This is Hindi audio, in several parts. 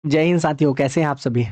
जय हिंद साथियों, कैसे हैं आप सभी।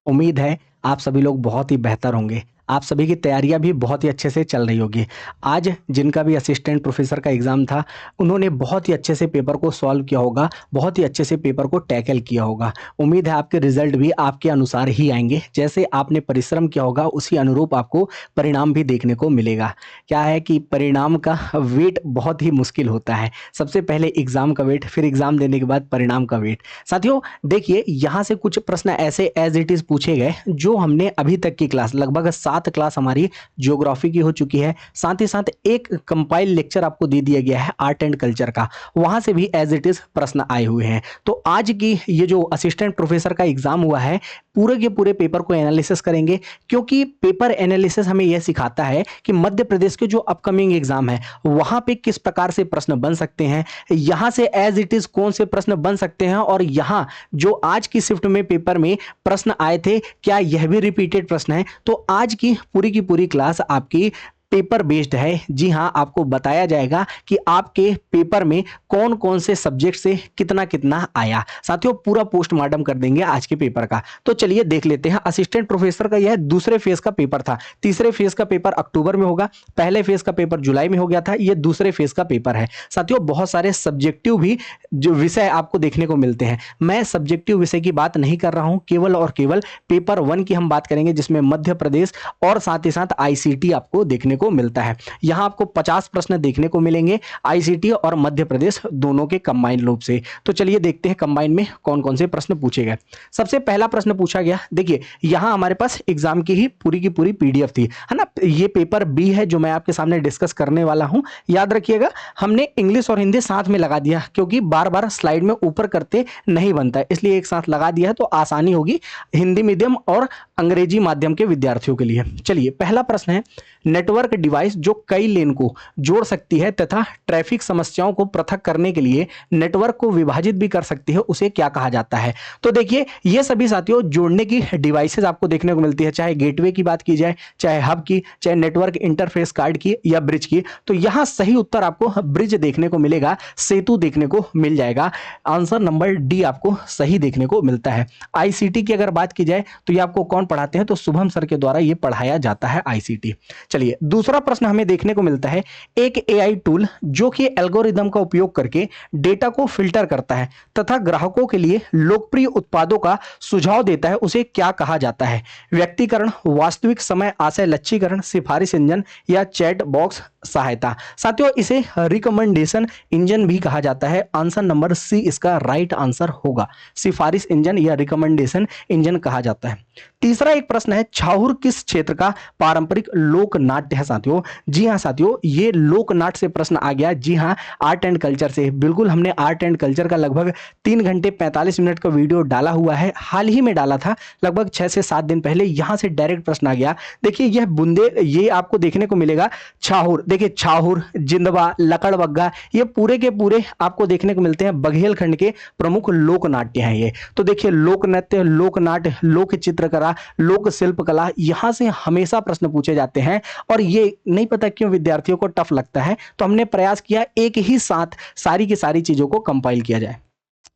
उम्मीद है आप सभी लोग बहुत ही बेहतर होंगे। आप सभी की तैयारियां भी बहुत ही अच्छे से चल रही होगी। आज जिनका भी असिस्टेंट प्रोफेसर का एग्ज़ाम था, उन्होंने बहुत ही अच्छे से पेपर को सॉल्व किया होगा, बहुत ही अच्छे से पेपर को टैकल किया होगा। उम्मीद है आपके रिजल्ट भी आपके अनुसार ही आएंगे। जैसे आपने परिश्रम किया होगा उसी अनुरूप आपको परिणाम भी देखने को मिलेगा। क्या है कि परिणाम का वेट बहुत ही मुश्किल होता है। सबसे पहले एग्ज़ाम का वेट, फिर एग्ज़ाम देने के बाद परिणाम का वेट। साथियों देखिए, यहाँ से कुछ प्रश्न ऐसे एज इट इज़ पूछे गए जो हमने अभी तक की क्लास, लगभग 7 क्लास हमारी ज्योग्राफी की हो चुकी है। साथ ही साथ एक कंपाइल लेक्चर आपको दे दिया गया है आर्ट एंड कल्चर का, वहाँ से भी एज इट इज़ प्रश्न आए हुए हैं। तो आज की ये जो असिस्टेंट प्रोफेसर का एग्ज़ाम हुआ है, पूरे के पूरे पेपर को एनालिसिस करेंगे, क्योंकि पेपर एनालिसिस हमें यह सिखाता है कि मध्य प्रदेश के जो अपकमिंग एग्ज़ाम है वहाँ पे किस प्रकार से प्रश्न बन सकते हैं, यहाँ से एज इट इज़ कौन से प्रश्न बन सकते हैं, और यहाँ जो आज की शिफ्ट में पेपर में प्रश्न आए थे क्या यह भी रिपीटेड प्रश्न है। तो आज की पूरी क्लास आपकी पेपर बेस्ड है। जी हाँ, आपको बताया जाएगा कि आपके पेपर में कौन कौन से सब्जेक्ट से कितना कितना आया। साथियों पूरा पोस्टमार्टम कर देंगे आज के पेपर का। तो चलिए देख लेते हैं। असिस्टेंट प्रोफेसर का यह दूसरे फेज का पेपर था। तीसरे फेज का पेपर अक्टूबर में होगा, पहले फेज का पेपर जुलाई में हो गया था, यह दूसरे फेज का पेपर है। साथियों बहुत सारे सब्जेक्टिव भी जो विषय आपको देखने को मिलते हैं। मैं सब्जेक्टिव विषय की बात नहीं कर रहा हूं, केवल और केवल पेपर 1 की हम बात करेंगे, जिसमें मध्य प्रदेश और साथ ही साथ आईसीटी आपको देखने को मिलता है। यहां आपको 50 प्रश्न देखने को मिलेंगे, आईसीटी और मध्य प्रदेश दोनों के कंबाइंड रूप से। तो चलिए देखते हैं कंबाइंड में कौन कौन से प्रश्न पूछे गए। सबसे पहला प्रश्न पूछा गया, देखिए यहां हमारे पास एग्जाम की ही पूरी पीडीएफ थी, है ना। ये पेपर बी है जो मैं आपके सामने डिस्कस करने वाला हूं। याद रखिएगा, हमने इंग्लिश और हिंदी साथ में लगा दिया, क्योंकि बार बार स्लाइड में ऊपर करते नहीं बनता है, इसलिए एक साथ लगा दिया है तो आसानी होगी हिंदी मीडियम और अंग्रेजी माध्यम के विद्यार्थियों के लिए। चलिए पहला प्रश्न है, नेटवर्क डिवाइस जो कई लेन को जोड़ सकती है तथा ट्रैफिक समस्याओं को पृथक करने के लिए नेटवर्क को विभाजित भी कर सकती है, उसे क्या कहा जाता है। तो देखिए ये सभी साथियों जोड़ने की डिवाइसेस आपको देखने को मिलती है, चाहे गेटवे की बात की जाए, चाहे हब की, चाहे नेटवर्क इंटरफेस कार्ड की या ब्रिज की। तो यहां सही उत्तर आपको ब्रिज देखने को मिलेगा, सेतु देखने को मिल जाएगा। आंसर नंबर डी आपको सही देखने को मिलता है। आईसीटी की अगर बात की जाए तो ये आपको कौन पढ़ाते हैं, तो शुभम सर के द्वारा ये पढ़ाया जाता है आईसीटी। चलिए दूसरा प्रश्न हमें देखने को मिलता है, एक एआई टूल जो कि एल्गोरिदम का उपयोग करके डेटा को फिल्टर करता है तथा ग्राहकों के लिए लोकप्रिय उत्पादों का सुझाव देता है, उसे क्या कहा जाता है। व्यक्तिकरण, वास्तविक समय आशय लक्ष्यीकरण, सिफारिश इंजन या चैट बॉक्स सहायता। साथियों इसे रिकमेंडेशन इंजन भी कहा जाता है। आंसर नंबर सी इसका राइट आंसर होगा, सिफारिश इंजन या रिकमेंडेशन इंजन कहा जाता है। तीसरा एक प्रश्न है, छाहुर किस क्षेत्र का पारंपरिक लोक नाट्य है। साथियों जी हाँ साथियों, ये लोक नाट्य से प्रश्न आ गया। जी हाँ, आर्ट एंड कल्चर से। बिल्कुल, हमने आर्ट एंड कल्चर का लगभग 3 घंटे 45 मिनट का वीडियो डाला हुआ है, हाल ही में डाला था, लगभग 6 से 7 दिन पहले। यहां से डायरेक्ट प्रश्न आ गया। देखिए यह बुंदे, ये आपको देखने को मिलेगा छाहुर। देखिए छाहुर, जिंदवा, लकड़बग्गा, ये पूरे के पूरे आपको देखने को मिलते हैं बघेलखंड के प्रमुख लोक नाट्य हैं ये। तो देखिए लोक नृत्य, लोक नाट्य, लोक चित्रकला, लोक शिल्पकला, यहां से हमेशा प्रश्न पूछे जाते हैं और ये नहीं पता क्यों विद्यार्थियों को टफ लगता है, तो हमने प्रयास किया एक ही साथ सारी की सारी चीजों को कंपाइल किया जाए।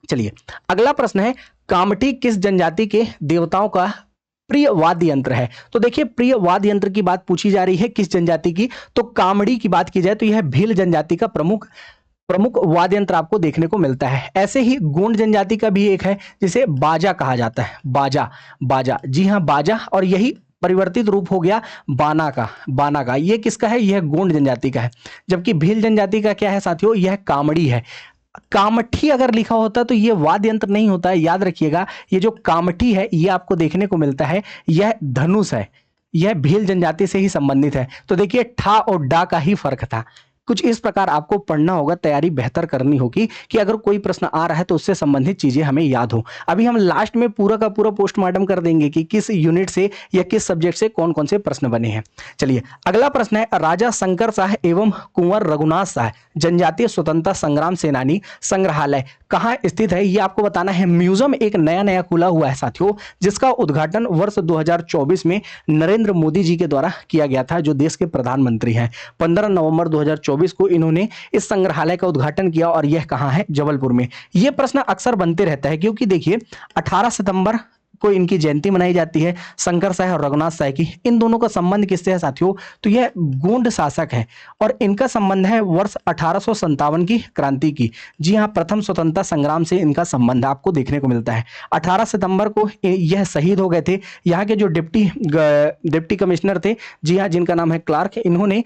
चलिए अगला प्रश्न है, कामठी किस जनजाति के देवताओं का प्रिय वाद्य यंत्र है। तो देखिए प्रिय वाद्य यंत्र की बात पूछी जा रही है किस जनजाति की, तो कामड़ी की बात की जाए तो यह भील जनजाति का प्रमुख वाद्य यंत्र आपको देखने को मिलता है। ऐसे ही गोंड जनजाति का भी एक है जिसे बाजा कहा जाता है। बाजा, बाजा, जी हाँ बाजा, और यही परिवर्तित रूप हो गया बाना का। ये किसका है, यह गोंड जनजाति का है। जबकि भील जनजाति का क्या है साथियों, यह कामड़ी है। कामठी अगर लिखा होता तो ये वाद्य यंत्र नहीं होता है, याद रखिएगा। ये जो कामठी है ये आपको देखने को मिलता है, यह धनुष है, यह भील जनजाति से ही संबंधित है। तो देखिए ठा और डा का ही फर्क था। कुछ इस प्रकार आपको पढ़ना होगा, तैयारी बेहतर करनी होगी कि अगर कोई प्रश्न आ रहा है तो उससे संबंधित चीजें हमें याद हो। अभी हम लास्ट में पूरा का पूरा पोस्टमार्टम कर देंगे कि किस यूनिट से या किस सब्जेक्ट से कौन कौन से प्रश्न बने हैं। चलिए अगला प्रश्न है, राजा शंकर शाह एवं कुंवर रघुनाथ शाह जनजातीय स्वतंत्रता संग्राम सेनानी संग्रहालय कहाँ स्थित है, ये आपको बताना है। म्यूजियम एक नया खुला हुआ है साथियों, जिसका उद्घाटन वर्ष 2024 में नरेंद्र मोदी जी के द्वारा किया गया था, जो देश के प्रधानमंत्री हैं। 15 नवंबर 2024 2024 को इन्होंने इस संग्रहालय का उद्घाटन किया और यह कहाँ है? जबलपुर में। यह प्रश्न अक्सर बनते रहता है क्योंकि देखिए 18 सितंबर को इनकी जयंती मनाई जाती है, शंकर शाह और रघुनाथ शाह की। इन दोनों का संबंध किससे है साथियों? तो यह गोंड शासक है और इनका संबंध है वर्ष 1857 की क्रांति की। जी हाँ, प्रथम स्वतंत्रता संग्राम से इनका संबंध आपको देखने को मिलता है। 18 सितंबर को यह शहीद हो गए थे। यहाँ के जो डिप्टी कमिश्नर थे, जी हाँ, जिनका नाम है क्लार्क, इन्होंने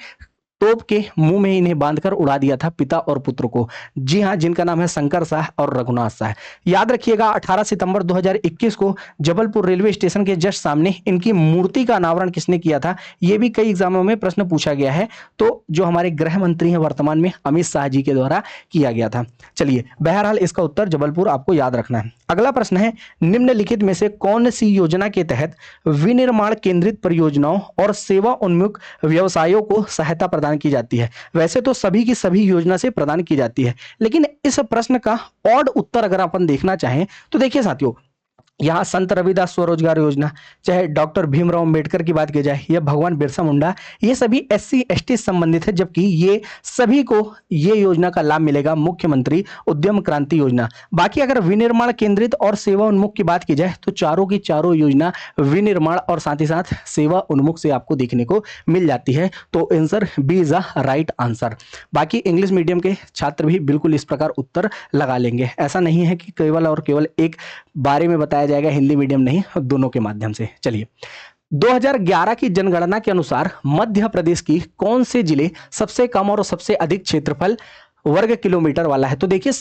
तोप के मुंह में इन्हें बांधकर उड़ा दिया था, पिता और पुत्र को। जी हां, जिनका नाम है शंकर शाह और रघुनाथ शाह। याद रखिएगा 18 सितंबर 2021 को जबलपुर रेलवे स्टेशन के जस्ट सामने इनकी मूर्ति का अनावरण किसने किया था? यह भी कई एग्जामों में प्रश्न पूछा गया है। तो जो हमारे गृह मंत्री हैं वर्तमान में, अमित शाह जी के द्वारा किया गया था। चलिए, बहरहाल इसका उत्तर जबलपुर आपको याद रखना है। अगला प्रश्न है, निम्नलिखित में से कौन सी योजना के तहत विनिर्माण केंद्रित परियोजनाओं और सेवा उन्मुख व्यवसायों को सहायता प्रदान की जाती है? वैसे तो सभी की सभी योजना से प्रदान की जाती है, लेकिन इस प्रश्न का ऑड उत्तर अगर अपन देखना चाहें तो देखिए साथियों, यहाँ संत रविदास स्वरोजगार योजना, चाहे डॉक्टर भीमराव अंबेडकर की बात की जाए या भगवान बिरसा मुंडा, ये सभी SC ST संबंधित है, जबकि ये सभी को ये योजना का लाभ मिलेगा, मुख्यमंत्री उद्यम क्रांति योजना। बाकी अगर विनिर्माण केंद्रित और सेवा उन्मुख की बात की जाए तो चारों की चारों योजना विनिर्माण और साथ ही साथ सेवा उन्मुख से आपको देखने को मिल जाती है। तो answer B is a right answer. बाकी इंग्लिश मीडियम के छात्र भी बिल्कुल इस प्रकार उत्तर लगा लेंगे। ऐसा नहीं है कि केवल और केवल एक बारे में बताया जाएगा, हिंदी मीडियम नहीं, दोनों के माध्यम से। चलिए, 2011 की जनगणना के अनुसार मध्य प्रदेश की कौन से जिले सबसे कम और सबसे अधिक क्षेत्रफल वर्ग किलोमीटर वाला है? तो देखिए,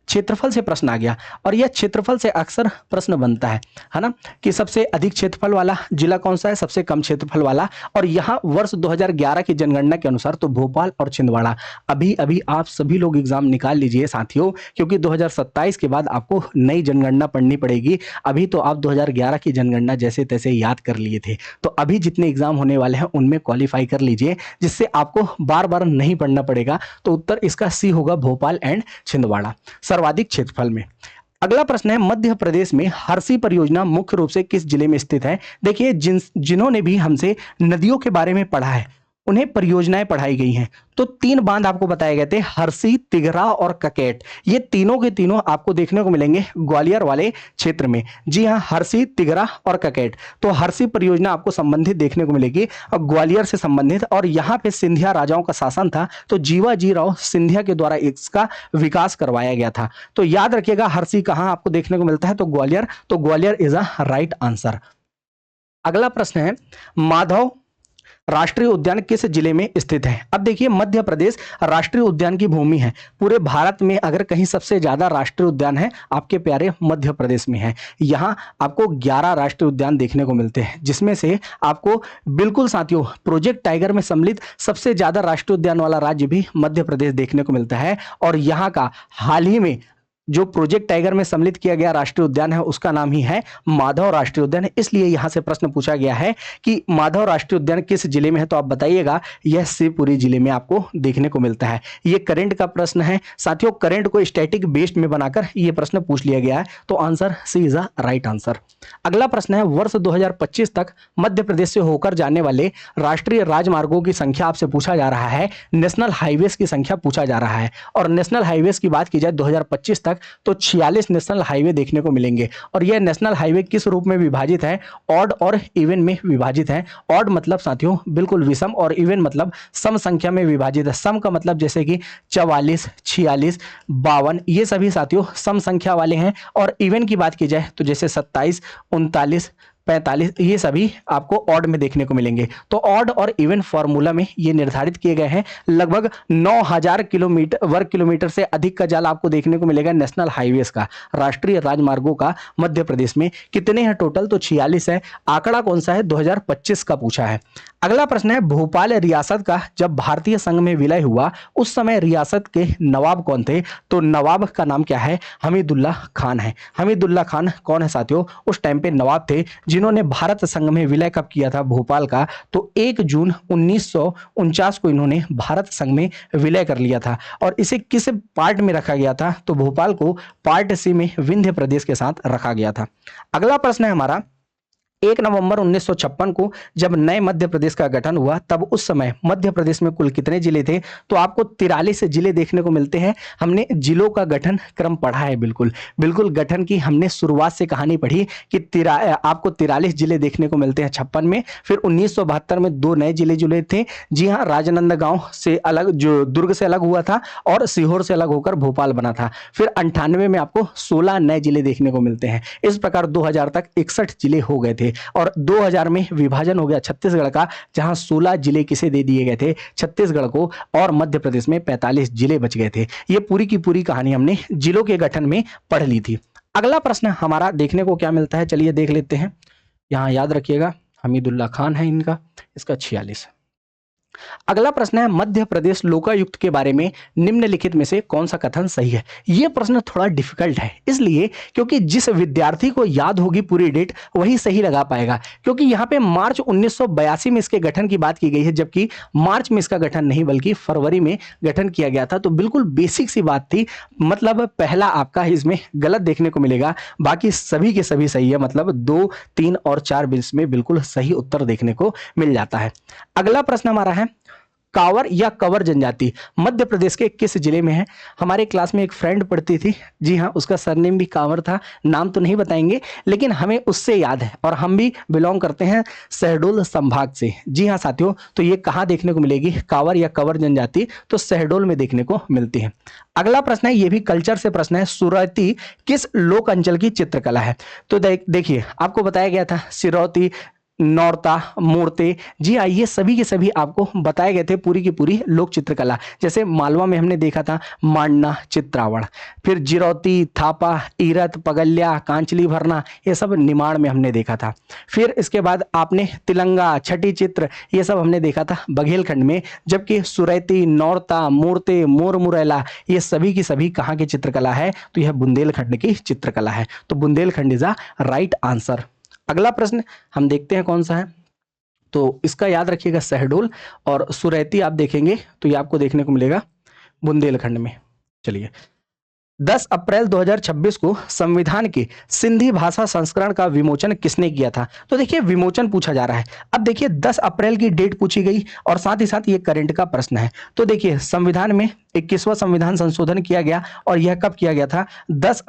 क्षेत्रफल से प्रश्न आ गया और यह क्षेत्रफल से अक्सर प्रश्न बनता है ना, कि सबसे अधिक क्षेत्रफल वाला जिला कौन सा है, सबसे कम क्षेत्रफल वाला। और यहाँ वर्ष 2011 की जनगणना के अनुसार तो भोपाल और छिंदवाड़ा। अभी अभी आप सभी लोग एग्जाम निकाल लीजिए साथियों, क्योंकि 2027 के बाद आपको नई जनगणना पढ़नी पड़ेगी। अभी तो आप 2011 की जनगणना जैसे तैसे याद कर लिए थे, तो अभी जितने एग्जाम होने वाले हैं उनमें क्वालिफाई कर लीजिए, जिससे आपको बार बार नहीं पढ़ना पड़ेगा। तो उत्तर इसका सी होगा, भोपाल एंड छिंदवाड़ा सर्वाधिक क्षेत्रफल में। अगला प्रश्न है, मध्य प्रदेश में हरसी परियोजना मुख्य रूप से किस जिले में स्थित है? देखिए, जिन्होंने भी हमसे नदियों के बारे में पढ़ा है उन्हें परियोजनाएं पढ़ाई गई हैं। तो 3 बांध आपको बताए गए थे, हरसी, तिघरा और ककेट। ये तीनों के तीनों आपको देखने को मिलेंगे ग्वालियर वाले क्षेत्र में। जी हाँ, हरसी, तिघरा और ककेट। तो हरसी परियोजना आपको संबंधित देखने को मिलेगी और ग्वालियर से संबंधित, और यहाँ पे सिंधिया राजाओं का शासन था, तो जीवाजी राव सिंधिया के द्वारा इसका विकास करवाया गया था। तो याद रखिएगा, हरसी कहाँ आपको देखने को मिलता है? तो ग्वालियर। तो Gwalior is a right answer. अगला प्रश्न है, माधव राष्ट्रीय उद्यान किस जिले में स्थित है? अब देखिए, मध्य प्रदेश राष्ट्रीय उद्यान की भूमि है। पूरे भारत में अगर कहीं सबसे ज्यादा राष्ट्रीय उद्यान है, आपके प्यारे मध्य प्रदेश में है। यहाँ आपको 11 राष्ट्रीय उद्यान देखने को मिलते हैं, जिसमें से आपको बिल्कुल साथियों प्रोजेक्ट टाइगर में सम्मिलित सबसे ज्यादा राष्ट्रीय उद्यान वाला राज्य भी मध्य प्रदेश देखने को मिलता है। और यहाँ का हाल ही में जो प्रोजेक्ट टाइगर में सम्मिलित किया गया राष्ट्रीय उद्यान है, उसका नाम ही है माधव राष्ट्रीय उद्यान। इसलिए यहां से प्रश्न पूछा गया है कि माधव राष्ट्रीय उद्यान किस जिले में है, तो आप बताइएगा। यह शिवपुरी जिले में आपको देखने को मिलता है। यह करंट का प्रश्न है साथियों, करंट को स्टैटिक बेस्ड में बनाकर यह प्रश्न पूछ लिया गया है। तो answer C is a right answer. अगला प्रश्न है, वर्ष 2025 तक मध्य प्रदेश से होकर जाने वाले राष्ट्रीय राजमार्गों की संख्या आपसे पूछा जा रहा है, नेशनल हाईवेज की संख्या पूछा जा रहा है। और नेशनल हाईवेज की बात की जाए 2025 तक तो 46 नेशनल हाईवे देखने को मिलेंगे। और यह नेशनल हाईवे किस रूप में विभाजित है? ऑड और इवन में विभाजित है। ऑड मतलब साथियों बिल्कुल विषम, और इवन मतलब सम संख्या में विभाजित है। सम का मतलब जैसे कि 44, 46, 52, ये सभी साथियों सम संख्या वाले हैं। और इवन की बात की जाए तो जैसे 27, 39, 45, ये सभी आपको ऑड में देखने को मिलेंगे। तो ऑड और इवन फॉर्मूला में ये निर्धारित किए गए हैं। लगभग 9000 वर्ग किलोमीटर से अधिक का जाल आपको देखने को मिलेगा नेशनल हाईवेज का, राष्ट्रीय राजमार्गों का। मध्य प्रदेश में कितने हैं टोटल? तो 46 है। आंकड़ा कौन सा है? 2025 का पूछा है। अगला प्रश्न है, भोपाल रियासत का जब भारतीय संघ में विलय हुआ उस समय रियासत के नवाब कौन थे? तो नवाब का नाम क्या है? हमीदुल्ला खान है। हमीदुल्ला खान कौन है साथियों? उस टाइम पे नवाब थे जिन्होंने भारत संघ में विलय कब किया था भोपाल का? तो 1 जून 1949 को इन्होंने भारत संघ में विलय कर लिया था। और इसे किस पार्ट में रखा गया था? तो भोपाल को पार्ट सी में विंध्य प्रदेश के साथ रखा गया था। अगला प्रश्न है हमारा, 1 नवंबर 1956 को जब नए मध्य प्रदेश का गठन हुआ, तब उस समय मध्य प्रदेश में कुल कितने जिले थे? तो आपको 43 जिले देखने को मिलते हैं। हमने जिलों का गठन क्रम पढ़ा है, बिल्कुल बिल्कुल गठन की हमने शुरुआत से कहानी पढ़ी कि आपको 43 जिले देखने को मिलते हैं 56 में। फिर 1972 में 2 नए जिले जुड़े थे। जी हाँ, राजनांदगांव से अलग, जो दुर्ग से अलग हुआ था, और सीहोर से अलग होकर भोपाल बना था। फिर 98 में आपको 16 नए जिले देखने को मिलते हैं। इस प्रकार 2000 तक 61 जिले हो गए थे। और 2000 में विभाजन हो गया छत्तीसगढ़ का, जहां 16 जिले किसे दे दिए गए थे? छत्तीसगढ़ को, और मध्य प्रदेश में 45 जिले बच गए थे। ये पूरी की पूरी कहानी हमने जिलों के गठन में पढ़ ली थी। अगला प्रश्न हमारा देखने को क्या मिलता है, चलिए देख लेते हैं। यहां याद रखिएगा, हमीदुल्ला खान है इनका, इसका 46। अगला प्रश्न है, मध्य प्रदेश लोकायुक्त के बारे में निम्नलिखित में से कौन सा कथन सही है? यह प्रश्न थोड़ा डिफिकल्ट है, इसलिए क्योंकि जिस विद्यार्थी को याद होगी पूरी डेट वही सही लगा पाएगा, क्योंकि यहां पे मार्च 1982 में इसके गठन की बात की गई है, जबकि मार्च में इसका गठन नहीं बल्कि फरवरी में गठन किया गया था। तो बिल्कुल बेसिक सी बात थी, मतलब पहला आपका इसमें गलत देखने को मिलेगा, बाकी सभी के सभी सही है। मतलब 2, 3 और 4 में बिल्कुल सही उत्तर देखने को मिल जाता है। अगला प्रश्न हमारा है, कांवर या कंवर जनजाति मध्य प्रदेश के किस जिले में है? हमारे क्लास में एक फ्रेंड पढ़ती थी, जी हाँ, उसका सरनेम भी कांवर था। नाम तो नहीं बताएंगे, लेकिन हमें उससे याद है, और हम भी बिलोंग करते हैं शहडोल संभाग से। जी हाँ साथियों, तो ये कहाँ देखने को मिलेगी, कांवर या कंवर जनजाति? तो शहडोल में देखने को मिलती है। अगला प्रश्न है, ये भी कल्चर से प्रश्न है, सुरौती किस लोक अंचल की चित्रकला है? तो देखिए, आपको बताया गया था सिरौती, नौरता, मूर्ते, जी हाँ, ये सभी के सभी आपको बताए गए थे पूरी की पूरी लोक चित्रकला। जैसे मालवा में हमने देखा था मांडना, चित्रावण, फिर जिरौती, थापा, ईरत, पगल्या, कांचली भरना, ये सब निमाड़ में हमने देखा था। फिर इसके बाद आपने तिलंगा, छठी चित्र, ये सब हमने देखा था बघेलखंड में। जबकि सुरैती, नौरता, मूर्ते, मोर मुरैला, ये सभी की सभी कहाँ की चित्रकला है? तो यह बुंदेलखंड की चित्रकला है। तो Bundelkhand is a right answer. अगला प्रश्न हम देखते हैं कौन सा है, तो इसका याद रखिएगा शहडोल, और सुरैती आप देखेंगे तो ये आपको देखने को मिलेगा बुंदेलखंड में। चलिए, 10 अप्रैल 2026 को संविधान के सिंधी भाषा संस्करण का विमोचन किसने किया था? तो देखिए, विमोचन पूछा जा रहा है। अब देखिए, 10 अप्रैल की डेट पूछी गई, और साथ ही साथ ये करंट का प्रश्न है। तो देखिए, संविधान में 21वां संविधान संशोधन किया गया, और यह कब किया गया था? 10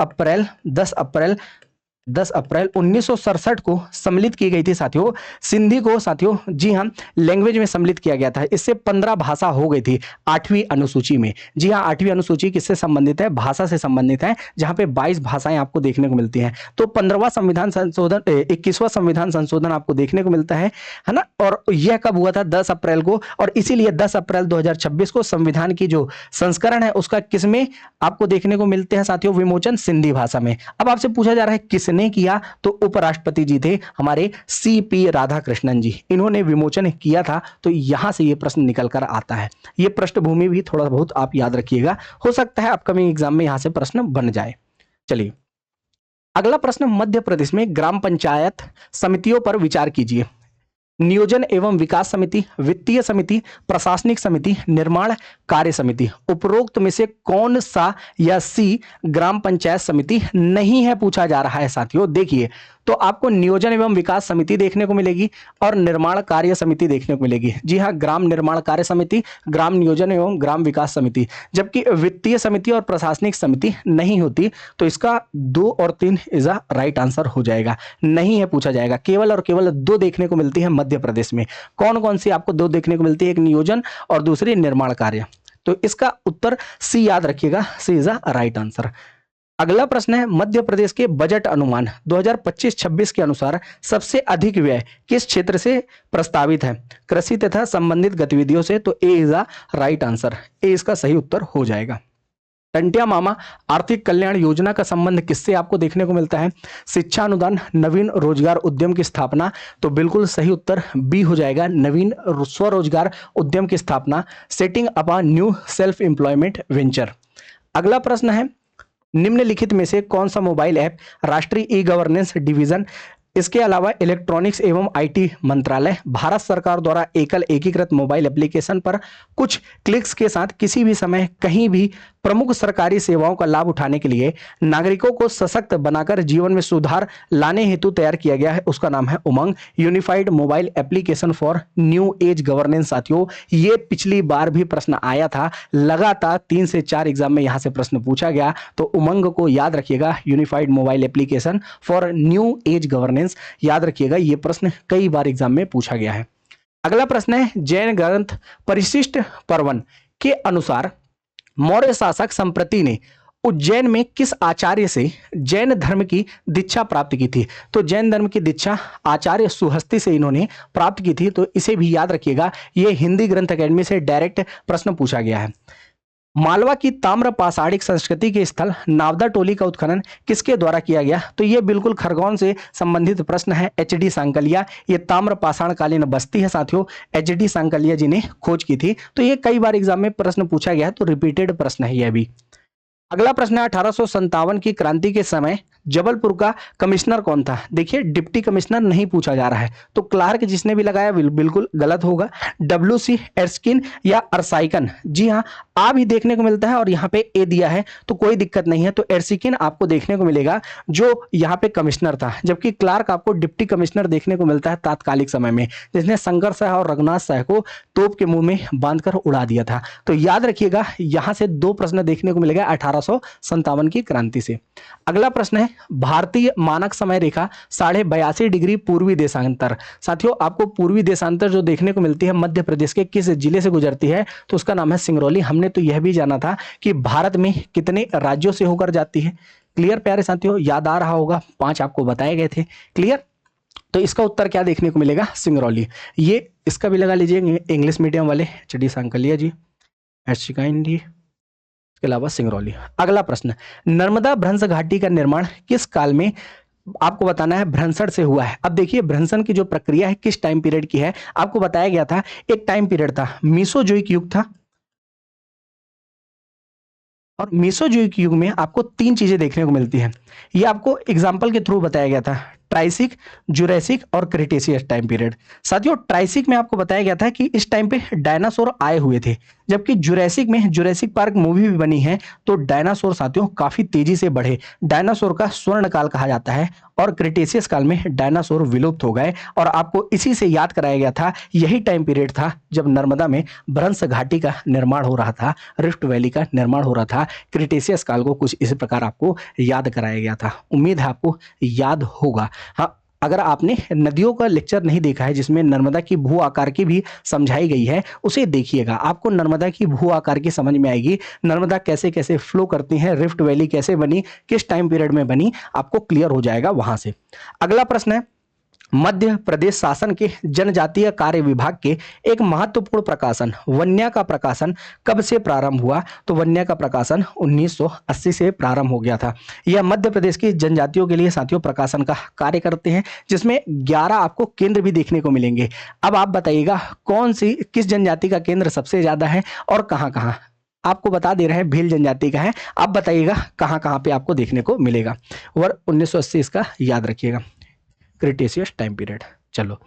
अप्रैल 1967 को सम्मिलित की गई थी साथियों। सिंधी को साथियों, जी हाँ, लैंग्वेज में सम्मिलित किया गया था। इससे 15 भाषा हो गई थी 8वीं अनुसूची में। जी हाँ, 8वीं अनुसूची किससे संबंधित है? भाषा से संबंधित है, जहां पे 22 भाषाएं आपको देखने को मिलती हैं। तो 15वां संविधान संशोधन, 21वां संविधान संशोधन आपको देखने को मिलता है ना। और यह कब हुआ था? 10 अप्रैल को, और इसीलिए 10 अप्रैल 2026 को संविधान की जो संस्करण है उसका किसमें आपको देखने को मिलते हैं साथियों? विमोचन सिंधी भाषा में। अब आपसे पूछा जा रहा है किसने किया, तो उपराष्ट्रपति जी थे हमारे CP राधाकृष्णन जी, इन्होंने विमोचन किया था। तो यहां से ये प्रश्न निकल कर आता है। ये पृष्ठभूमि भी थोड़ा बहुत आप याद रखिएगा, हो सकता है अपकमिंग एग्जाम में यहां से प्रश्न बन जाए। चलिए, अगला प्रश्न, मध्य प्रदेश में ग्राम पंचायत समितियों पर विचार कीजिए। नियोजन एवं विकास समिति, वित्तीय समिति, प्रशासनिक समिति, निर्माण कार्य समिति, उपरोक्त में से कौन सा या सी ग्राम पंचायत समिति नहीं है पूछा जा रहा है साथियों। देखिए, तो आपको नियोजन एवं विकास समिति देखने को मिलेगी, और निर्माण कार्य समिति देखने को मिलेगी। जी हाँ, ग्राम निर्माण कार्य समिति, ग्राम नियोजन एवं ग्राम विकास समिति, जबकि वित्तीय समिति और प्रशासनिक समिति नहीं होती। तो इसका 2 और 3 इज अ राइट आंसर हो जाएगा। नहीं है पूछा जाएगा, केवल और केवल 2 देखने को मिलती है मध्य प्रदेश में। कौन कौन सी आपको 2 देखने को मिलती है? एक नियोजन और दूसरी निर्माण कार्य। तो इसका उत्तर सी याद रखिएगा, सी इज अ राइट आंसर। अगला प्रश्न है, मध्य प्रदेश के बजट अनुमान 2025-26 के अनुसार सबसे अधिक व्यय किस क्षेत्र से प्रस्तावित है? कृषि तथा संबंधित गतिविधियों से। तो ए इज अ राइट आंसर, ए इसका सही उत्तर हो जाएगा। टंटिया मामा आर्थिक कल्याण योजना का संबंध किससे आपको देखने को मिलता है? शिक्षा अनुदान, नवीन रोजगार उद्यम की स्थापना। तो बिल्कुल सही उत्तर बी हो जाएगा, नवीन स्वरोजगार उद्यम की स्थापना, setting up a new self employment venture. अगला प्रश्न है, निम्नलिखित में से कौन सा मोबाइल ऐप राष्ट्रीय ई गवर्नेंस डिवीजन इसके अलावा इलेक्ट्रॉनिक्स एवं आईटी मंत्रालय भारत सरकार द्वारा एकल एकीकृत मोबाइल एप्लीकेशन पर कुछ क्लिक्स के साथ किसी भी समय कहीं भी प्रमुख सरकारी सेवाओं का लाभ उठाने के लिए नागरिकों को सशक्त बनाकर जीवन में सुधार लाने हेतु तैयार किया गया है, उसका नाम है Umang, unified mobile application for new age governance. साथियों, ये पिछली बार भी प्रश्न आया था, लगातार 3 से 4 एग्जाम में यहां से प्रश्न पूछा गया, तो उमंग को याद रखिएगा, unified mobile application for new age governance, याद रखिएगा, ये प्रश्न कई बार एग्जाम में पूछा गया है। अगला प्रश्न है, जैन ग्रंथ परिशिष्ट पर्वन के अनुसार मौर्य शासक संप्रति ने उज्जैन में किस आचार्य से जैन धर्म की दीक्षा प्राप्त की थी? तो जैन धर्म की दीक्षा आचार्य सुहस्ती से इन्होंने प्राप्त की थी, तो इसे भी याद रखिएगा, यह हिंदी ग्रंथ अकेडमी से डायरेक्ट प्रश्न पूछा गया है। मालवा की ताम्र पाषाणिक संस्कृति के स्थल नावदा टोली का उत्खनन किसके द्वारा किया गया? तो यह बिल्कुल खरगोन से संबंधित प्रश्न है, एच.डी. सांकलिया, ये ताम्र पाषाणकालीन बस्ती है साथियों, एच.डी. सांकलिया जी ने खोज की थी, तो ये कई बार एग्जाम में प्रश्न पूछा गया है, तो रिपीटेड प्रश्न है यह भी। अगला प्रश्न है, 1857 की क्रांति के समय जबलपुर का कमिश्नर कौन था? देखिए, डिप्टी कमिश्नर नहीं पूछा जा रहा है, तो क्लार्क जिसने भी लगाया बिल्कुल गलत होगा। डब्ल्यू.सी. एर्स्किन या अरसाइकन? जी हाँ, आ भी देखने को मिलता है और यहाँ पे ए दिया है, तो कोई दिक्कत नहीं है, तो एर्स्किन आपको देखने को मिलेगा जो यहाँ पे कमिश्नर था, जबकि क्लार्क आपको डिप्टी कमिश्नर देखने को मिलता है तात्कालिक समय में, जिसने शंकर शाह और रघुनाथ शाह को तोप के मुंह में बांधकर उड़ा दिया था। तो याद रखिएगा, यहां से 2 प्रश्न देखने को मिलेगा 1857 की क्रांति से। अगला प्रश्न है, भारतीय मानक समय रेखा 82.5 डिग्री पूर्वी देशांतर। साथियों, आपको पूर्वी देशांतर जो देखने को मिलती है मध्य प्रदेश के किस जिले से गुजरती है? तो उसका नाम है सिंगरौली। हमने तो यह भी जाना था कि भारत में कितने राज्यों से होकर जाती है। क्लियर प्यारे साथियों, याद आ रहा होगा, 5 आपको बताए गए थे। क्लियर, तो इसका उत्तर क्या देखने को मिलेगा? सिंगरौली। ये इसका भी लगा लीजिए, इंग्लिश मीडियम वाले, एच.डी. सांकलिया जी, एर्स्किन जी, इसके अलावा सिंगरौली। अगला प्रश्न, नर्मदा भ्रंश घाटी का निर्माण किस काल में आपको बताना है भ्रंशण से हुआ है? अब देखिए, भ्रंशण की जो प्रक्रिया है किस टाइम पीरियड की है, आपको बताया गया था, एक टाइम पीरियड था मीसोजोइक युग था, और मीसोजोइक युग में आपको 3 चीजें देखने को मिलती हैं। ये आपको एग्जाम्पल के थ्रू बताया गया था, ट्राइसिक, जुरैसिक और क्रिटेशियस टाइम पीरियड। साथियों, ट्राइसिक में आपको बताया गया था कि इस टाइम पे डायनासोर आए हुए थे, जबकि जुरैसिक में जुरैसिक पार्क मूवी भी बनी है, तो डायनासोर साथियों काफी तेजी से बढ़े, डायनासोर का स्वर्ण काल कहा जाता है, और क्रिटेशियस काल में डायनासोर विलुप्त हो गए, और आपको इसी से याद कराया गया था, यही टाइम पीरियड था जब नर्मदा में भ्रंश घाटी का निर्माण हो रहा था, रिफ्ट वैली का निर्माण हो रहा था। क्रिटेशियस काल को कुछ इस प्रकार आपको याद कराया गया था, उम्मीद है आपको याद होगा। हाँ, अगर आपने नदियों का लेक्चर नहीं देखा है जिसमें नर्मदा की भू आकार की भी समझाई गई है, उसे देखिएगा, आपको नर्मदा की भू आकार की समझ में आएगी, नर्मदा कैसे कैसे फ्लो करती है, रिफ्ट वैली कैसे बनी, किस टाइम पीरियड में बनी, आपको क्लियर हो जाएगा वहां से। अगला प्रश्न है, मध्य प्रदेश शासन के जनजातीय कार्य विभाग के एक महत्वपूर्ण प्रकाशन वन्या का प्रकाशन कब से प्रारंभ हुआ? तो वन्या का प्रकाशन 1980 से प्रारंभ हो गया था। यह मध्य प्रदेश की जनजातियों के लिए साथियों प्रकाशन का कार्य करते हैं, जिसमें 11 आपको केंद्र भी देखने को मिलेंगे। अब आप बताइएगा कौन सी किस जनजाति का केंद्र सबसे ज्यादा है और कहां कहां? आपको बता दे रहे हैं भील जनजाति का है, आप बताइएगा कहां कहां पे आपको देखने को मिलेगा। वर्ष 1980 इसका याद रखिएगा, क्रिटेशियस टाइम पीरियड। चलो,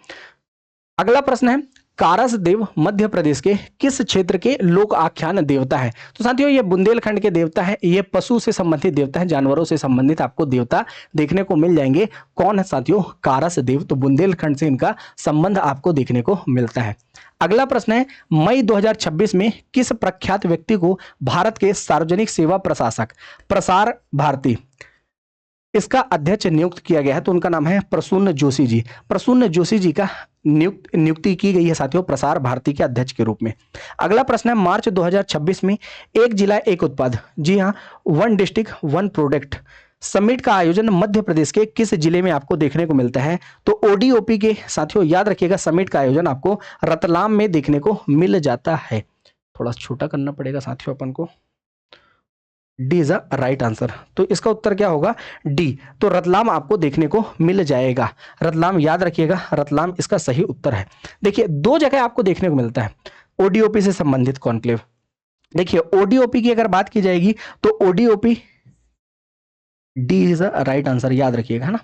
अगला प्रश्न है, कारस देव मध्य प्रदेश के किस क्षेत्र के लोक आख्यान देवता है? तो साथियों, ये बुंदेलखंड के देवता है, ये पशु से संबंधित देवता है, जानवरों से संबंधित आपको देवता देखने को मिल जाएंगे। कौन है साथियों? कारस देव, तो बुंदेलखंड से इनका संबंध आपको देखने को मिलता है। अगला प्रश्न है, मई 2026 में किस प्रख्यात व्यक्ति को भारत के सार्वजनिक सेवा प्रशासक प्रसार भारती इसका अध्यक्ष नियुक्त किया गया है? तो उनका नाम है प्रसून्न जोशी जी। प्रसून्न जोशी जी का नियुक्ति की गई है साथियों प्रसार भारती के अध्यक्ष के रूप में। अगला प्रश्न है, मार्च 2026 में एक जिला एक उत्पाद, जी हाँ, one district one product summit का आयोजन मध्य प्रदेश के किस जिले में आपको देखने को मिलता है? तो ओडीओपी के साथियों याद रखिएगा, समिट का आयोजन आपको रतलाम में देखने को मिल जाता है। थोड़ा छोटा करना पड़ेगा साथियों अपन को। D is a right answer, तो इसका उत्तर क्या होगा? डी। तो रतलाम आपको देखने को मिल जाएगा, रतलाम याद रखिएगा, रतलाम इसका सही उत्तर है। देखिए, 2 जगह आपको देखने को मिलता है ओडीओपी से संबंधित कॉन्क्लेव। देखिए, ओडीओपी की अगर बात की जाएगी तो ODOP D is a right answer, याद रखिएगा, है ना,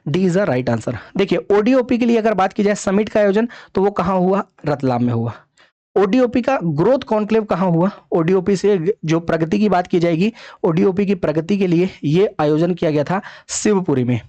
D is a right answer. देखिए ओडीओपी के लिए अगर बात की जाए समिट का आयोजन, तो वो कहाँ हुआ, रतलाम में हुआ। ओडीओपी का ग्रोथ कॉन्क्लेव कहाँ हुआ, ओडीओपी से जो प्रगति की बात की जाएगी, ओडीओपी की प्रगति के लिए ये आयोजन किया गया था शिवपुरी में।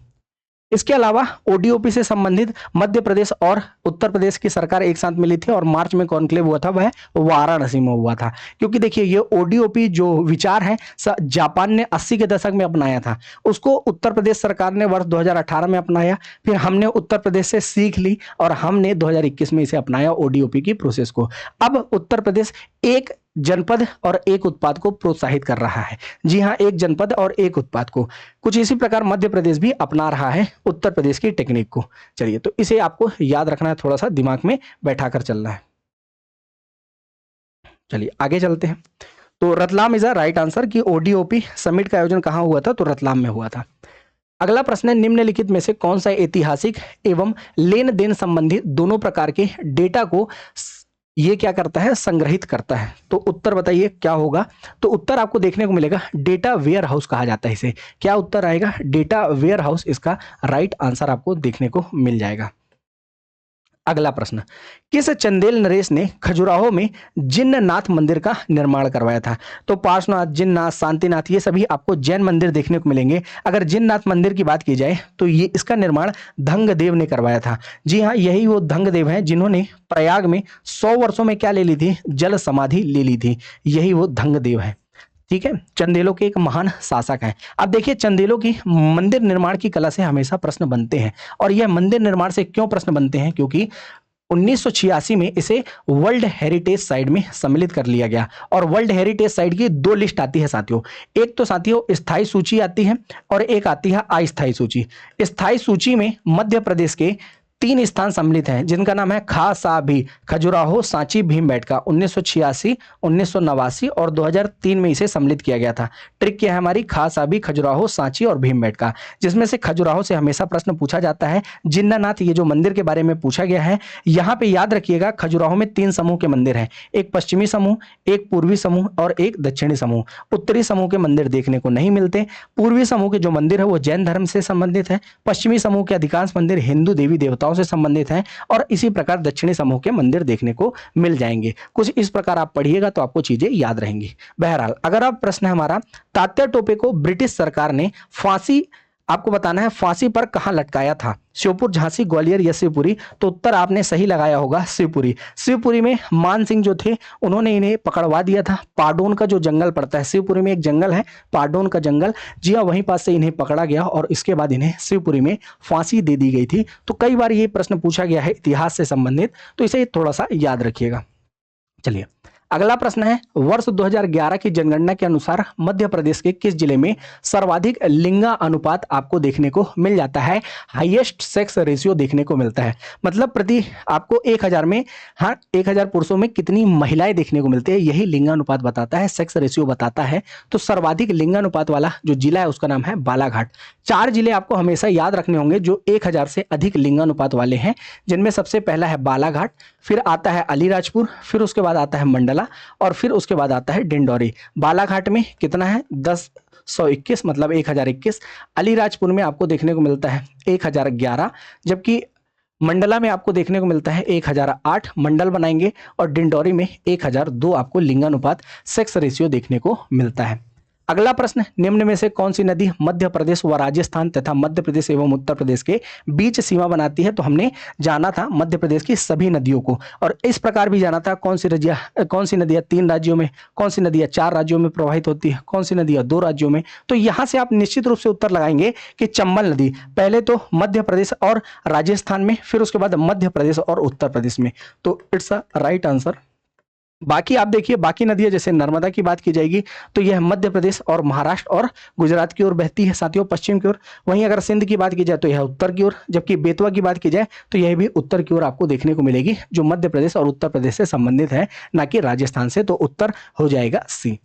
इसके अलावा ओडीओपी से संबंधित मध्य प्रदेश और उत्तर प्रदेश की सरकार एक साथ मिली थी और मार्च में कॉन्क्लेव हुआ था, वह वाराणसी में हुआ था। क्योंकि देखिए ये ओडीओपी जो विचार है जापान ने 80 के दशक में अपनाया था, उसको उत्तर प्रदेश सरकार ने वर्ष 2018 में अपनाया, फिर हमने उत्तर प्रदेश से सीख ली और हमने 2021 में इसे अपनाया ओडीओपी की प्रोसेस को। अब उत्तर प्रदेश एक जनपद और एक उत्पाद को प्रोत्साहित कर रहा है। जी हाँ, एक जनपद और एक उत्पाद को। कुछ इसी प्रकार मध्य प्रदेश भी अपना रहा है उत्तर प्रदेश की टेक्निक को। चलिए, तो इसे आपको याद रखना है, थोड़ा सा दिमाग में बैठा कर चलना है। चलिए आगे चलते हैं। तो Ratlam is a right answer कि ओडीओपी समिट का आयोजन कहाँ हुआ था, तो रतलाम में हुआ था। अगला प्रश्न है, निम्नलिखित में से कौन सा ऐतिहासिक एवं लेन देन संबंधी दोनों प्रकार के डेटा को ये क्या करता है, संग्रहित करता है। तो उत्तर बताइए क्या होगा। तो उत्तर आपको देखने को मिलेगा डेटा वेयर हाउस कहा जाता है इसे। क्या उत्तर आएगा, डेटा वेयर हाउस इसका राइट आंसर आपको देखने को मिल जाएगा। अगला प्रश्न, किस चंदेल नरेश ने खजुराहो में जिन्नाथ मंदिर का निर्माण करवाया था। तो पार्श्वनाथ, जिन्नाथ, शांतिनाथ, ये सभी आपको जैन मंदिर देखने को मिलेंगे। अगर जिन्नाथ मंदिर की बात की जाए तो ये इसका निर्माण धंगदेव ने करवाया था। जी हाँ, यही वो धंगदेव हैं जिन्होंने प्रयाग में 100 वर्षों में क्या ले ली थी, जल समाधि ले ली थी। यही वो धंगदेव है। ठीक है, चंदेलों के एक महान शासक हैं। अब देखिए चंदेलों की मंदिर निर्माण की कला से हमेशा प्रश्न बनते हैं, और यह मंदिर निर्माण से क्यों प्रश्न बनते हैं, क्योंकि 1986 में इसे वर्ल्ड हेरिटेज साइट में सम्मिलित कर लिया गया। और वर्ल्ड हेरिटेज साइट की दो लिस्ट आती है साथियों, एक तो साथियों स्थायी सूची आती है और एक आती है अस्थायी सूची। स्थायी सूची में मध्य प्रदेश के 3 स्थान सम्मिलित हैं, जिनका नाम है खासाभी, खजुराहो, सांची, भीमबेटका। 1986, 1989 और 2003 में इसे सम्मिलित किया गया था। ट्रिक क्या है हमारी, खासाभी, खजुराहो, सांची और भीमबेटका, जिसमें से खजुराहो से हमेशा प्रश्न पूछा जाता है। जिन्नानाथ, ये जो मंदिर के बारे में पूछा गया है, यहाँ पे याद रखिएगा खजुराहो में 3 समूह के मंदिर हैं, एक पश्चिमी समूह, एक पूर्वी समूह और एक दक्षिणी समूह। उत्तरी समूह के मंदिर देखने को नहीं मिलते। पूर्वी समूह के जो मंदिर है वो जैन धर्म से संबंधित है। पश्चिमी समूह के अधिकांश मंदिर हिंदू देवी देवताओं से संबंधित हैं, और इसी प्रकार दक्षिणी समूह के मंदिर देखने को मिल जाएंगे। कुछ इस प्रकार आप पढ़िएगा तो आपको चीजें याद रहेंगी। बहरहाल अगर आप प्रश्न है हमारा, तात्या टोपे को ब्रिटिश सरकार ने फांसी, आपको बताना है फांसी पर कहां लटकाया था, श्योपुर, झांसी, ग्वालियर या शिवपुरी। तो उत्तर आपने सही लगाया होगा, शिवपुरी। शिवपुरी में मान सिंह जो थे उन्होंने इन्हें पकड़वा दिया था। पाडोन का जो जंगल पड़ता है, शिवपुरी में एक जंगल है पाडोन का जंगल, जी हाँ, वहीं पास से इन्हें पकड़ा गया और इसके बाद इन्हें शिवपुरी में फांसी दे दी गई थी। तो कई बार ये प्रश्न पूछा गया है इतिहास से संबंधित, तो इसे थोड़ा सा याद रखिएगा। चलिए अगला प्रश्न है, वर्ष 2011 की जनगणना के अनुसार मध्य प्रदेश के किस जिले में सर्वाधिक लिंगा अनुपात आपको देखने को मिल जाता है, हाईएस्ट सेक्स रेशियो देखने को मिलता है। मतलब प्रति आपको 1000 में, हाँ 1000 पुरुषों में कितनी महिलाएं देखने को मिलती है, यही लिंगानुपात बताता है, सेक्स रेशियो बताता है। तो सर्वाधिक लिंगानुपात वाला जो जिला है उसका नाम है बालाघाट। 4 जिले आपको हमेशा याद रखने होंगे जो 1000 से अधिक लिंगानुपात वाले हैं, जिनमें सबसे पहला है बालाघाट, फिर आता है अलीराजपुर, फिर उसके बाद आता है मंडला और फिर उसके बाद आता है डिंडौरी। बालाघाट में कितना है 1021, मतलब 1021। अलीराजपुर में आपको देखने को मिलता है 1011, जबकि मंडला में आपको देखने को मिलता है 1008, मंडल बनाएंगे, और डिंडौरी में 1002 आपको लिंगानुपात सेक्स रेशियो देखने को मिलता है। अगला प्रश्न, निम्न में से कौन सी नदी मध्य प्रदेश व राजस्थान तथा मध्य प्रदेश एवं उत्तर प्रदेश के बीच सीमा बनाती है। तो हमने जाना था मध्य प्रदेश की सभी नदियों को, और इस प्रकार भी जाना था कौन सी नदियां 3 राज्यों में, कौन सी नदियां 4 राज्यों में प्रवाहित होती है, कौन सी नदियां 2 राज्यों में। तो यहां से आप निश्चित रूप से उत्तर लगाएंगे कि चंबल नदी पहले तो मध्य प्रदेश और राजस्थान में, फिर उसके बाद मध्य प्रदेश और उत्तर प्रदेश में। तो इट्स अ राइट आंसर। बाकी आप देखिए, बाकी नदियां जैसे नर्मदा की बात की जाएगी तो यह मध्य प्रदेश और महाराष्ट्र और गुजरात की ओर बहती है साथियों, पश्चिम की ओर। वहीं अगर सिंध की बात की जाए तो यह उत्तर की ओर, जबकि बेतवा की बात की जाए तो यह भी उत्तर की ओर आपको देखने को मिलेगी, जो मध्य प्रदेश और उत्तर प्रदेश से संबंधित है, ना कि राजस्थान से। तो उत्तर हो जाएगा सी।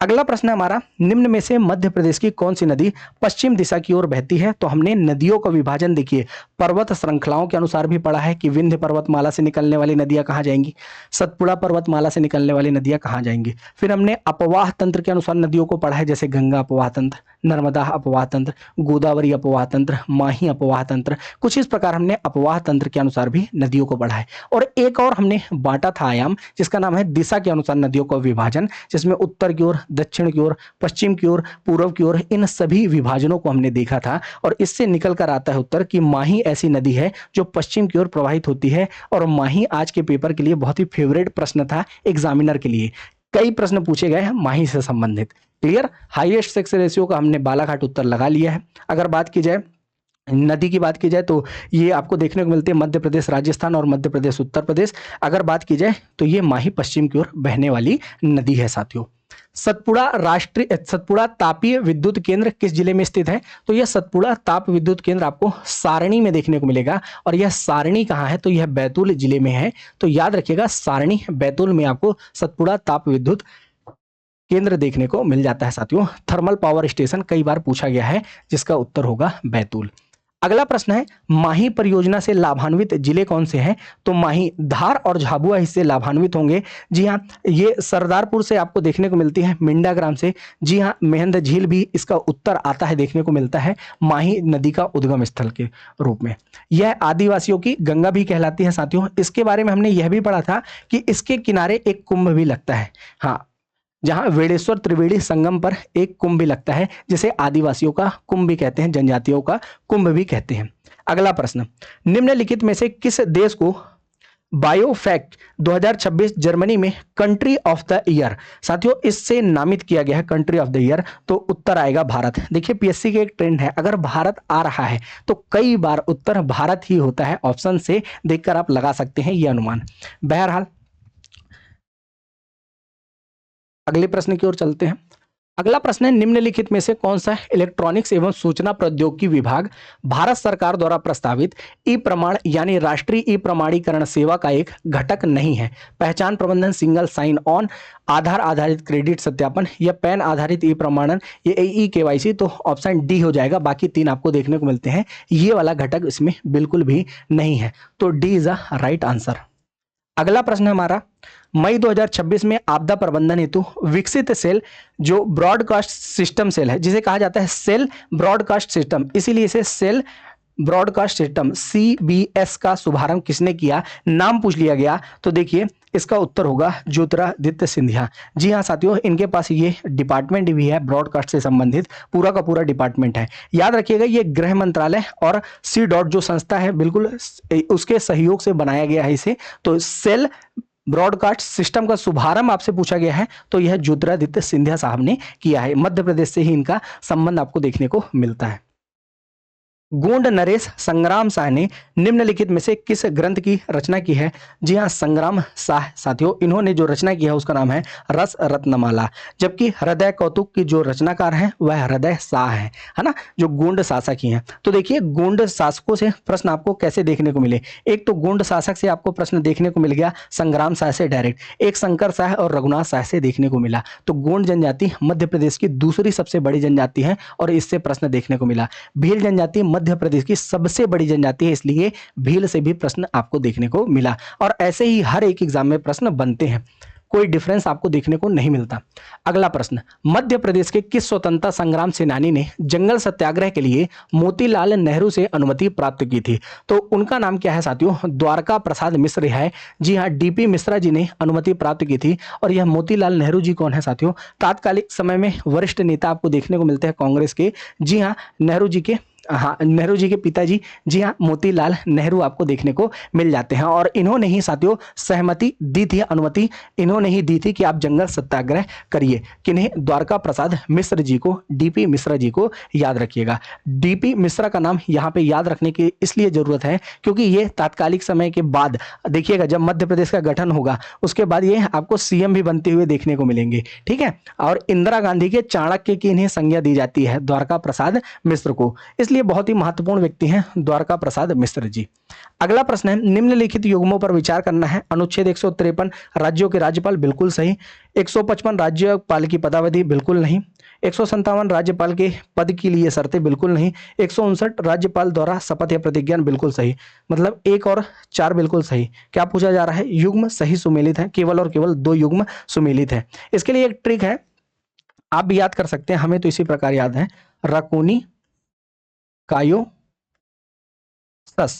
अगला प्रश्न है हमारा, निम्न में से मध्य प्रदेश की कौन सी नदी पश्चिम दिशा की ओर बहती है? तो हमने नदियों का विभाजन देखिए पर्वत श्रृंखलाओं के अनुसार भी पढ़ा है कि विंध्य पर्वतमाला से निकलने वाली नदियां कहाँ जाएंगी, सतपुड़ा पर्वतमाला से निकलने वाली नदियां कहाँ जाएंगी। फिर हमने अपवाह तंत्र के अनुसार नदियों को पढ़ा है, जैसे गंगा अपवाह तंत्र, नर्मदा अपवाह तंत्र, गोदावरी अपवाह तंत्र, माही अपवाह तंत्र। कुछ इस प्रकार हमने अपवाह तंत्र के अनुसार भी नदियों को पढ़ा है। और एक और हमने बांटा था आयाम, जिसका नाम है दिशा के अनुसार नदियों का विभाजन, जिसमें उत्तर की ओर, दक्षिण की ओर, पश्चिम की ओर, पूर्व की ओर, इन सभी विभाजनों को हमने देखा था। और इससे निकल कर आता है उत्तर कि माही ऐसी नदी है जो पश्चिम की ओर प्रवाहित होती है। और माही आज के पेपर के लिए बहुत ही फेवरेट प्रश्न था एग्जामिनर के लिए, कई प्रश्न पूछे गए हैं माही से संबंधित। क्लियर, हाईएस्ट सेक्स रेशियो का हमने बालाघाट उत्तर लगा लिया है। अगर बात की जाए नदी की, बात की जाए तो ये आपको देखने को मिलते हैं मध्य प्रदेश राजस्थान और मध्य प्रदेश उत्तर प्रदेश। अगर बात की जाए तो ये माही पश्चिम की ओर बहने वाली नदी है साथियों। सतपुड़ा तापीय विद्युत केंद्र किस जिले में स्थित है? तो यह सतपुड़ा ताप विद्युत केंद्र आपको सारणी में देखने को मिलेगा। और यह सारणी कहाँ है? तो यह बैतूल जिले में है। तो याद रखिएगा, सारणी बैतूल में आपको सतपुड़ा ताप विद्युत केंद्र देखने को मिल जाता है साथियों। थर्मल पावर स्टेशन कई बार पूछा गया है, जिसका उत्तर होगा बैतूल। अगला प्रश्न है, माही परियोजना से लाभान्वित जिले कौन से हैं? तो माही, धार और झाबुआ इससे लाभान्वित होंगे। जी हाँ, ये सरदारपुर से आपको देखने को मिलती है, मिंडा ग्राम से। जी हाँ, मेहंद झील भी इसका उत्तर आता है, देखने को मिलता है माही नदी का उद्गम स्थल के रूप में। यह आदिवासियों की गंगा भी कहलाती है साथियों। इसके बारे में हमने यह भी पढ़ा था कि इसके किनारे एक कुंभ भी लगता है। हाँ, जहां वेड़ेश्वर त्रिवेणी संगम पर एक कुंभ भी लगता है, जिसे आदिवासियों का कुंभ भी कहते हैं, जनजातियों का कुंभ भी कहते हैं। अगला प्रश्न, निम्नलिखित में से किस देश को बायोफैक्ट 2026 जर्मनी में कंट्री ऑफ द ईयर, साथियों इससे नामित किया गया है कंट्री ऑफ द ईयर? तो उत्तर आएगा भारत। देखिए, पीएससी के एक ट्रेंड है, अगर भारत आ रहा है तो कई बार उत्तर भारत ही होता है। ऑप्शन से देखकर आप लगा सकते हैं यह अनुमान। बहरहाल अगले प्रश्न की ओर चलते हैं। अगला प्रश्न है, निम्नलिखित में से कौन सा इलेक्ट्रॉनिक्स एवं सूचना प्रौद्योगिकी विभाग भारत सरकार द्वारा प्रस्तावित ई प्रमाण यानी राष्ट्रीय ई प्रमाणीकरण सेवा का एक घटक नहीं है? पहचान प्रबंधन, सिंगल साइन ऑन, आधार आधारित क्रेडिट सत्यापन या पैन आधारित ई प्रमाणन, ये ई केवाईसी। तो ऑप्शन डी हो जाएगा। बाकी तीन आपको देखने को मिलते हैं, ये वाला घटक इसमें बिल्कुल भी नहीं है। तो D is a right answer. अगला प्रश्न हमारा, मई 2026 में आपदा प्रबंधन हेतु विकसित सेल जो ब्रॉडकास्ट सिस्टम सेल है, जिसे कहा जाता है सेल ब्रॉडकास्ट सिस्टम, इसीलिए इसे सेल ब्रॉडकास्ट सिस्टम CBS का शुभारंभ किसने किया? नाम पूछ लिया गया। तो देखिए, इसका उत्तर होगा ज्योतिरादित्य सिंधिया। जी हाँ साथियों, इनके पास ये डिपार्टमेंट भी है, ब्रॉडकास्ट से संबंधित पूरा का पूरा डिपार्टमेंट है। याद रखिएगा, ये गृह मंत्रालय और C. जो संस्था है, बिल्कुल उसके सहयोग से बनाया गया है इसे। तो सेल ब्रॉडकास्ट सिस्टम का शुभारंभ आपसे पूछा गया है, तो यह ज्योतिरादित्य सिंधिया साहब ने किया है। मध्य प्रदेश से ही इनका संबंध आपको देखने को मिलता है। गोंड नरेश संग्राम शाह ने निम्नलिखित में से किस ग्रंथ की रचना की है? जी हाँ, संग्राम शाह साथियों, इन्होंने जो रचना की है उसका नाम है रस रत्नमाला। जबकि हृदय कौतुक की जो रचनाकार है वह हृदय शाह है ना, जो गोंड शासक ही हैं। तो देखिए, गोंड शासकों से प्रश्न आपको कैसे देखने को मिले? एक तो गोंड शासक से आपको प्रश्न देखने को मिल गया, संग्राम शाह से डायरेक्ट, एक शंकर शाह और रघुनाथ शाह से देखने को मिला। तो गोंड जनजाति मध्य प्रदेश की दूसरी सबसे बड़ी जनजाति है और इससे प्रश्न देखने को मिला। भील जनजाति मध्य प्रदेश की सबसे बड़ी जनजाति है, इसलिए भील से भी प्रश्न आपको देखने को मिला। और ऐसे ही हर एक एग्जाम में प्रश्न बनते हैं, कोई डिफरेंस आपको देखने को नहीं मिलता। अगला प्रश्न, मध्य प्रदेश के किस स्वतंत्रता संग्राम सेनानी ने जंगल सत्याग्रह के लिए मोतीलाल नेहरू से अनुमति प्राप्त की थी? तो उनका नाम क्या है साथियों? द्वारका प्रसाद मिश्र है। जी हाँ, DP मिश्रा जी ने अनुमति प्राप्त की थी। और यह मोतीलाल नेहरू जी कौन है साथियों? तात्कालिक समय में वरिष्ठ नेता आपको देखने को मिलते हैं कांग्रेस के। जी हाँ, नेहरू जी के पिताजी, जी हाँ, मोतीलाल नेहरू आपको देखने को मिल जाते हैं। और इन्होंने ही साथियों सहमति दी थी, अनुमति इन्होंने ही दी थी कि आप जंगल सत्याग्रह करिए। किन्हें? द्वारका प्रसाद मिश्र जी को, DP मिश्रा जी को याद रखिएगा। DP मिश्रा का नाम यहाँ पे याद रखने की इसलिए जरूरत है क्योंकि ये तात्कालिक समय के बाद देखिएगा, जब मध्य प्रदेश का गठन होगा उसके बाद ये आपको CM भी बनते हुए देखने को मिलेंगे, ठीक है। और इंदिरा गांधी के चाणक्य की इन्हें संज्ञा दी जाती है, द्वारका प्रसाद मिश्र को। इसलिए इसलिए बहुत ही महत्वपूर्ण व्यक्ति हैं द्वारका प्रसाद मिश्र जी। अगला प्रश्न है, निम्नलिखित युग्मों पर विचार करना है। अनुच्छेद 153 राज्यों के राज्यपाल, बिल्कुल सही। 155 राज्यपाल की पदावधि, बिल्कुल नहीं। 157 राज्यपाल के पद के लिए शर्तें, बिल्कुल नहीं। 159 राज्यपाल द्वारा शपथ या प्रतिज्ञा, बिल्कुल सही। मतलब 1 और 4 बिल्कुल सही। क्या पूछा जा रहा है? युग्म सही सुमेलित है, केवल और केवल 2 युग्म सुमेलित है। इसके लिए एक ट्रिक है, आप भी याद कर सकते हैं, हमें तो इसी प्रकार याद है, रकोनी कायो सस।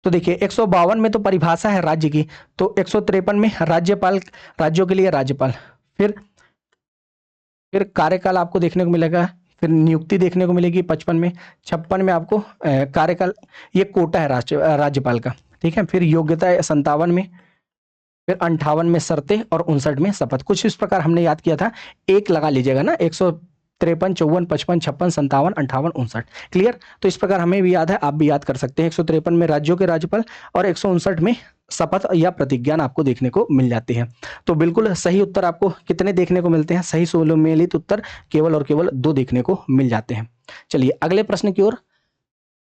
तो देखिए 152 में तो परिभाषा है राज्य की, तो 153 में राज्यपाल, राज्यों के लिए राज्यपाल, फिर कार्यकाल आपको देखने को मिलेगा, फिर नियुक्ति देखने को मिलेगी 55 में, 56 में आपको कार्यकाल, ये कोटा है राज्यपाल का, ठीक है। फिर योग्यता 57 में, फिर 58 में शर्तें और 59 में शपथ। कुछ इस प्रकार हमने याद किया था, एक लगा लीजिएगा ना, 153, 54, 55, 56, 57, 58, 59। क्लियर? तो इस प्रकार हमें भी याद है, आप भी याद कर सकते हैं। 153 में राज्यों के राज्यपाल और 159 में शपथ या प्रतिज्ञा आपको देखने को मिल जाती है। तो बिल्कुल सही उत्तर आपको कितने देखने को मिलते हैं? सही सुमेलित उत्तर केवल और केवल 2 देखने को मिल जाते हैं। चलिए अगले प्रश्न की ओर।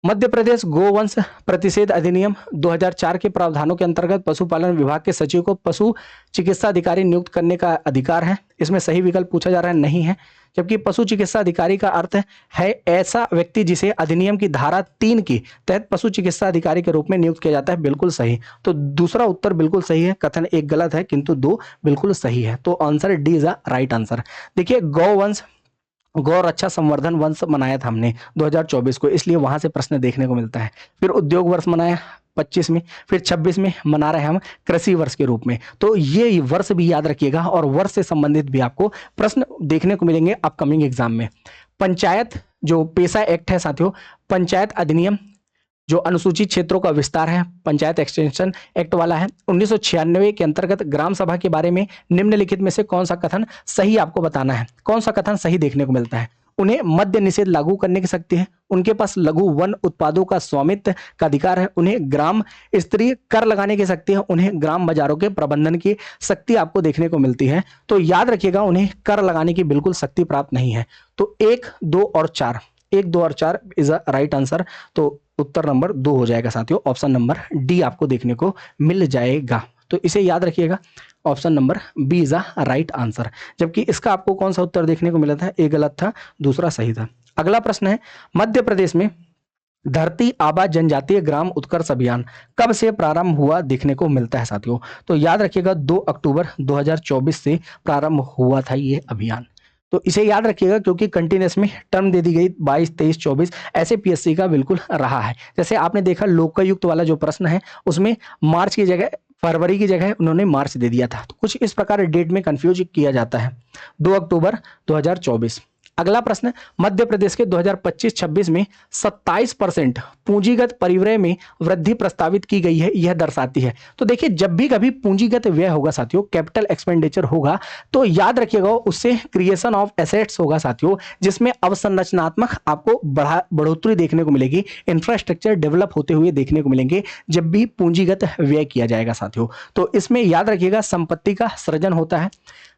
मध्य प्रदेश गोवंश प्रतिषेध अधिनियम 2004 के प्रावधानों के अंतर्गत पशुपालन विभाग के सचिव को पशु चिकित्सा अधिकारी नियुक्त करने का अधिकार है। इसमें सही विकल्प पूछा जा रहा है, नहीं है। जबकि पशु चिकित्सा अधिकारी का अर्थ है ऐसा व्यक्ति जिसे अधिनियम की धारा 3 की तहत पशु चिकित्सा अधिकारी के रूप में नियुक्त किया जाता है, बिल्कुल सही। तो दूसरा उत्तर बिल्कुल सही है, कथन 1 गलत है किंतु 2 बिल्कुल सही है। तो answer D is a right answer. देखिए गौवंश, गौ रक्षा संवर्धन वंश मनाया था हमने 2024 को, इसलिए वहां से प्रश्न देखने को मिलता है। फिर उद्योग वर्ष मनाया 25 में, फिर 26 में मना रहे हैं हम कृषि वर्ष के रूप में। तो ये वर्ष भी याद रखिएगा, और वर्ष से संबंधित भी आपको प्रश्न देखने को मिलेंगे अपकमिंग एग्जाम में। पंचायत जो पेशा एक्ट है साथियों, पंचायत अधिनियम जो अनुसूचित क्षेत्रों का विस्तार है, पंचायत एक्सटेंशन एक्ट वाला है, 1996 के अंतर्गत ग्राम सभा के बारे में निम्नलिखित में से कौन सा कथन सही आपको बताना है। कौन सा कथन सही देखने को मिलता है? उन्हें मद्य निषेध लागू करने की शक्ति है, उनके पास लघु वन उत्पादों का स्वामित्व का अधिकार है, उन्हें ग्राम स्तरीय कर लगाने की शक्ति है, उन्हें ग्राम बाजारों के प्रबंधन की शक्ति आपको देखने को मिलती है। तो याद रखिएगा, उन्हें कर लगाने की बिल्कुल शक्ति प्राप्त नहीं है। तो 1, 2 और 4, 1, 2 और 4 इज अ राइट आंसर। तो उत्तर नंबर 2 हो जाएगा साथियों, ऑप्शन नंबर डी आपको देखने को मिल जाएगा। तो इसे याद रखिएगा, option number B is a right answer. जबकि इसका आपको कौन सा उत्तर देखने को मिला था? एक गलत था, दूसरा सही था। अगला प्रश्न है, मध्य प्रदेश में धरती आबा जनजातीय ग्राम उत्कर्ष अभियान कब से प्रारंभ हुआ देखने को मिलता है साथियों? तो याद रखिएगा 2 अक्टूबर 2024 से प्रारंभ हुआ था ये अभियान। तो इसे याद रखिएगा, क्योंकि कंटिन्यूस में टर्म दे दी गई 22, 23, 24 ऐसे पीएससी का बिल्कुल रहा है। जैसे आपने देखा लोकायुक्त वाला जो प्रश्न है, उसमें मार्च की जगह, फरवरी की जगह उन्होंने मार्च दे दिया था। तो कुछ इस प्रकार डेट में कंफ्यूज किया जाता है। 2 अक्टूबर 2024। अगला प्रश्न, मध्य प्रदेश के 2025-26 में 27% पूंजीगत परिव्यय में वृद्धि प्रस्तावित की गई है, यह दर्शाती है। तो देखिए, जब भी कभी पूंजीगत व्यय होगा साथियों, कैपिटल एक्सपेंडिचर होगा, तो याद रखिएगा उससे क्रिएशन ऑफ एसेट्स होगा साथियों, जिसमें अवसंरचनात्मक आपको बढ़ोतरी देखने को मिलेगी, इंफ्रास्ट्रक्चर डेवलप होते हुए देखने को मिलेंगे जब भी पूंजीगत व्यय किया जाएगा साथियों। तो इसमें याद रखिएगा संपत्ति का सृजन होता है।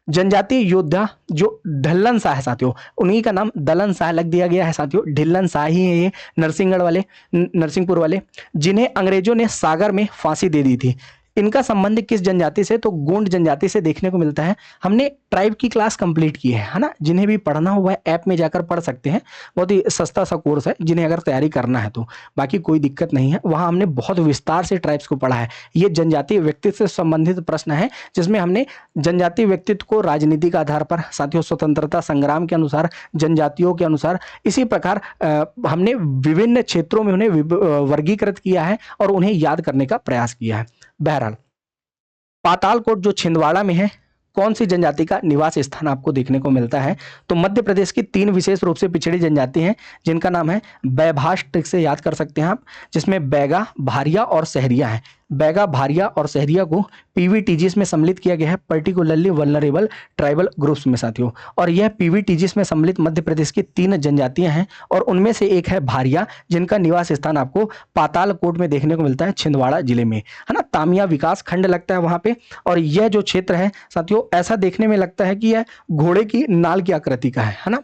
जनजातीय योद्धा जो ढिल्लन शाह है साथियों, उन्हीं का नाम दलन शाह लग दिया गया है साथियों। ढिल्लन शाह ही है ये, नरसिंहगढ़ वाले, नरसिंहपुर वाले, जिन्हें अंग्रेजों ने सागर में फांसी दे दी थी। इनका संबंध किस जनजाति से? तो गोंड जनजाति से देखने को मिलता है। हमने ट्राइब की क्लास कंप्लीट की है ना, जिन्हें भी पढ़ना हुआ है ऐप में जाकर पढ़ सकते हैं, बहुत ही सस्ता सा कोर्स है, जिन्हें अगर तैयारी करना है तो बाकी कोई दिक्कत नहीं है। वहां हमने बहुत विस्तार से ट्राइब्स को पढ़ा है। ये जनजातीय व्यक्तित्व से संबंधित प्रश्न है, जिसमें हमने जनजातीय व्यक्तित्व को राजनीति के आधार पर साथियों, स्वतंत्रता संग्राम के अनुसार, जनजातियों के अनुसार, इसी प्रकार हमने विभिन्न क्षेत्रों में उन्हें वर्गीकृत किया है और उन्हें याद करने का प्रयास किया है। बहरहाल, पातालकोट जो छिंदवाड़ा में है, कौन सी जनजाति का निवास स्थान आपको देखने को मिलता है? तो मध्य प्रदेश की 3 विशेष रूप से पिछड़ी जनजाति हैं, जिनका नाम है बैभाष, ट्रिक से याद कर सकते हैं आप, जिसमें बैगा, भारिया और सहरिया है। बैगा, भारिया और सहरिया को पीवीटीजीएस में सम्मिलित किया गया है, पर्टिकुलरली वल्नरेबल ट्राइबल ग्रुप्स में साथियों। और यह पीवीटीजीएस में सम्मिलित मध्य प्रदेश की 3 जनजातियां हैं, और उनमें से एक है भारिया, जिनका निवास स्थान आपको पातालकोट में देखने को मिलता है, छिंदवाड़ा जिले में, है ना। तामिया विकास खंड लगता है वहां पे। और यह जो क्षेत्र है साथियों, ऐसा देखने में लगता है कि यह घोड़े की नाल की आकृति का है ना,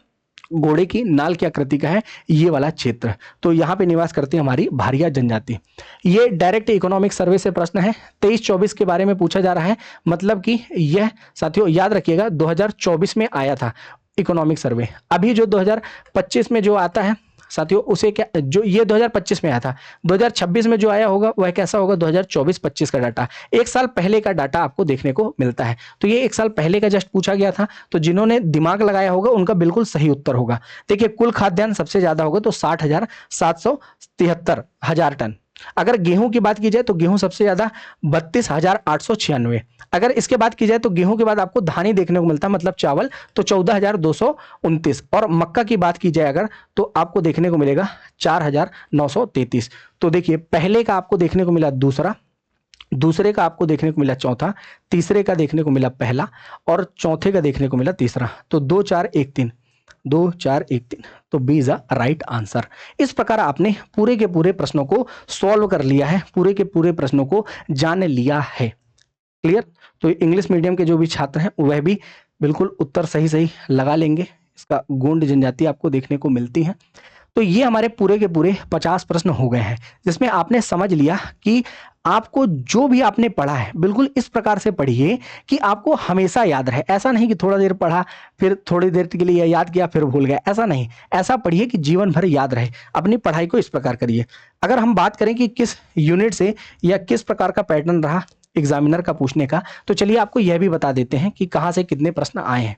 घोड़े की नाल की आकृति का है ये वाला क्षेत्र, तो यहाँ पे निवास करती है हमारी भारिया जनजाति। ये डायरेक्ट इकोनॉमिक सर्वे से प्रश्न है, 23-24 के बारे में पूछा जा रहा है, मतलब कि यह साथियों याद रखिएगा 2024 में आया था इकोनॉमिक सर्वे। अभी जो 2025 में जो आता है साथियों उसे क्या, जो ये 2025 में आया था, 2026 में जो आया होगा वह कैसा होगा 2024-25 का डाटा, एक साल पहले का डाटा आपको देखने को मिलता है। तो ये एक साल पहले का जस्ट पूछा गया था, तो जिन्होंने दिमाग लगाया होगा उनका बिल्कुल सही उत्तर होगा। देखिए कुल खाद्यान्न सबसे ज्यादा होगा तो 60,773 टन। अगर गेहूं की बात की जाए तो गेहूं सबसे ज्यादा 32,896। अगर इसके बात की जाए तो गेहूं के बाद आपको धान ही देखने को मिलता है, मतलब चावल, तो 14,229। और मक्का की बात की जाए अगर तो आपको देखने को मिलेगा 4,933। तो देखिए पहले का आपको देखने को मिला दूसरा, दूसरे का आपको देखने को मिला चौथा, तीसरे का देखने को मिला पहला और चौथे का देखने को मिला तीसरा। तो 2 4 1 3, 2 4 1 3, तो B is a right answer. इस प्रकार आपने पूरे के पूरे प्रश्नों को सॉल्व कर लिया है, पूरे के पूरे प्रश्नों को जान लिया है। क्लियर? तो इंग्लिश मीडियम के जो भी छात्र हैं वह भी बिल्कुल उत्तर सही सही लगा लेंगे। इसका गोंड जनजाति आपको देखने को मिलती है। तो ये हमारे पूरे के पूरे 50 प्रश्न हो गए हैं, जिसमें आपने समझ लिया कि आपको जो भी आपने पढ़ा है बिल्कुल इस प्रकार से पढ़िए कि आपको हमेशा याद रहे। ऐसा नहीं कि थोड़ा देर पढ़ा फिर थोड़ी देर के लिए याद किया फिर भूल गया, ऐसा नहीं। ऐसा पढ़िए कि जीवन भर याद रहे। अपनी पढ़ाई को इस प्रकार करिए। अगर हम बात करें कि किस यूनिट से या किस प्रकार का पैटर्न रहा एग्जामिनर का पूछने का, तो चलिए आपको यह भी बता देते हैं कि कहां से कितने प्रश्न आए हैं।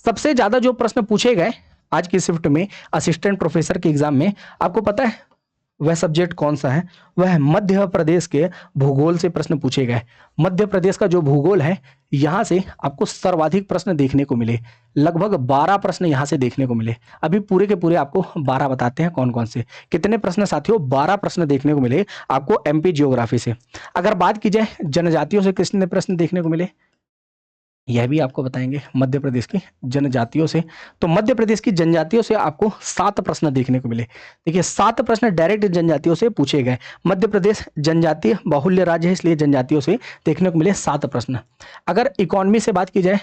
सबसे ज्यादा जो प्रश्न पूछे गए आज की शिफ्ट में असिस्टेंट प्रोफेसर के एग्जाम में, आपको पता है वह सब्जेक्ट कौन सा है? वह मध्य प्रदेश के भूगोल से प्रश्न पूछे गए। मध्य प्रदेश का जो भूगोल है यहां से आपको सर्वाधिक प्रश्न देखने को मिले, लगभग 12 प्रश्न यहां से देखने को मिले। अभी पूरे के पूरे आपको 12 बताते हैं कौन कौन से। कितने प्रश्न साथियों? 12 प्रश्न देखने को मिले आपको एमपी जियोग्राफी से। अगर बात की जाए जनजातियों से कितने प्रश्न देखने को मिले, यह भी आपको बताएंगे मध्य प्रदेश की जनजातियों से। तो मध्य प्रदेश की जनजातियों से आपको 7 प्रश्न देखने को मिले। देखिए 7 प्रश्न डायरेक्ट जनजातियों से पूछे गए। मध्य प्रदेश जनजातीय बाहुल्य राज्य है, इसलिए जनजातियों से देखने को मिले 7 प्रश्न। अगर इकोनॉमी से बात की जाए,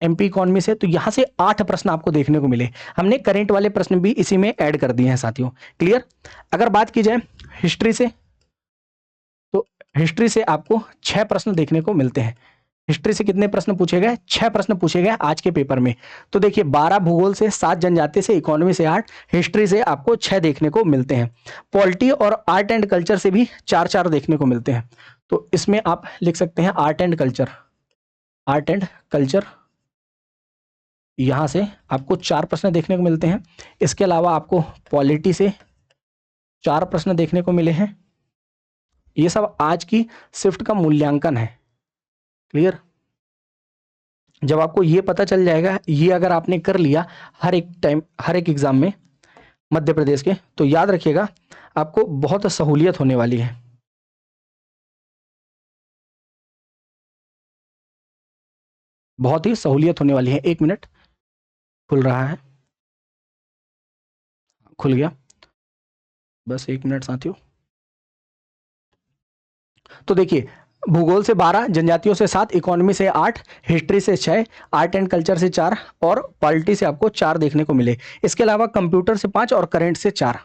एमपी इकोनॉमी से, तो यहां से 8 प्रश्न आपको देखने को मिले। हमने करेंट वाले प्रश्न भी इसी में ऐड कर दिए हैं साथियों। क्लियर? अगर बात की जाए हिस्ट्री से, हिस्ट्री से आपको 6 प्रश्न देखने को मिलते हैं। हिस्ट्री से कितने प्रश्न पूछे गए? 6 प्रश्न पूछे गए आज के पेपर में। तो देखिए 12 भूगोल से, 7 जनजाति से, इकोनॉमी से 8, हिस्ट्री से आपको 6 देखने को मिलते हैं। पॉलिटी और आर्ट एंड कल्चर से भी 4-4 देखने को मिलते हैं। तो इसमें आप लिख सकते हैं art and culture, art and culture, यहां से आपको 4 प्रश्न देखने को मिलते हैं। इसके अलावा आपको पॉलिटी से 4 प्रश्न देखने को मिले हैं। ये सब आज की शिफ्ट का मूल्यांकन है। क्लियर? जब आपको ये पता चल जाएगा, ये अगर आपने कर लिया हर एक टाइम हर एक एग्जाम में मध्य प्रदेश के, तो याद रखिएगा आपको बहुत सहूलियत होने वाली है। बहुत ही सहूलियत होने वाली है। 1 मिनट, खुल रहा है, खुल गया, बस 1 मिनट साथियों। तो देखिए भूगोल से 12, जनजातियों से 7, इकोनॉमी से 8, हिस्ट्री से 6, आर्ट एंड कल्चर से 4 और पॉलिटी से आपको 4 देखने को मिले। इसके अलावा कंप्यूटर से 5 और करंट से 4।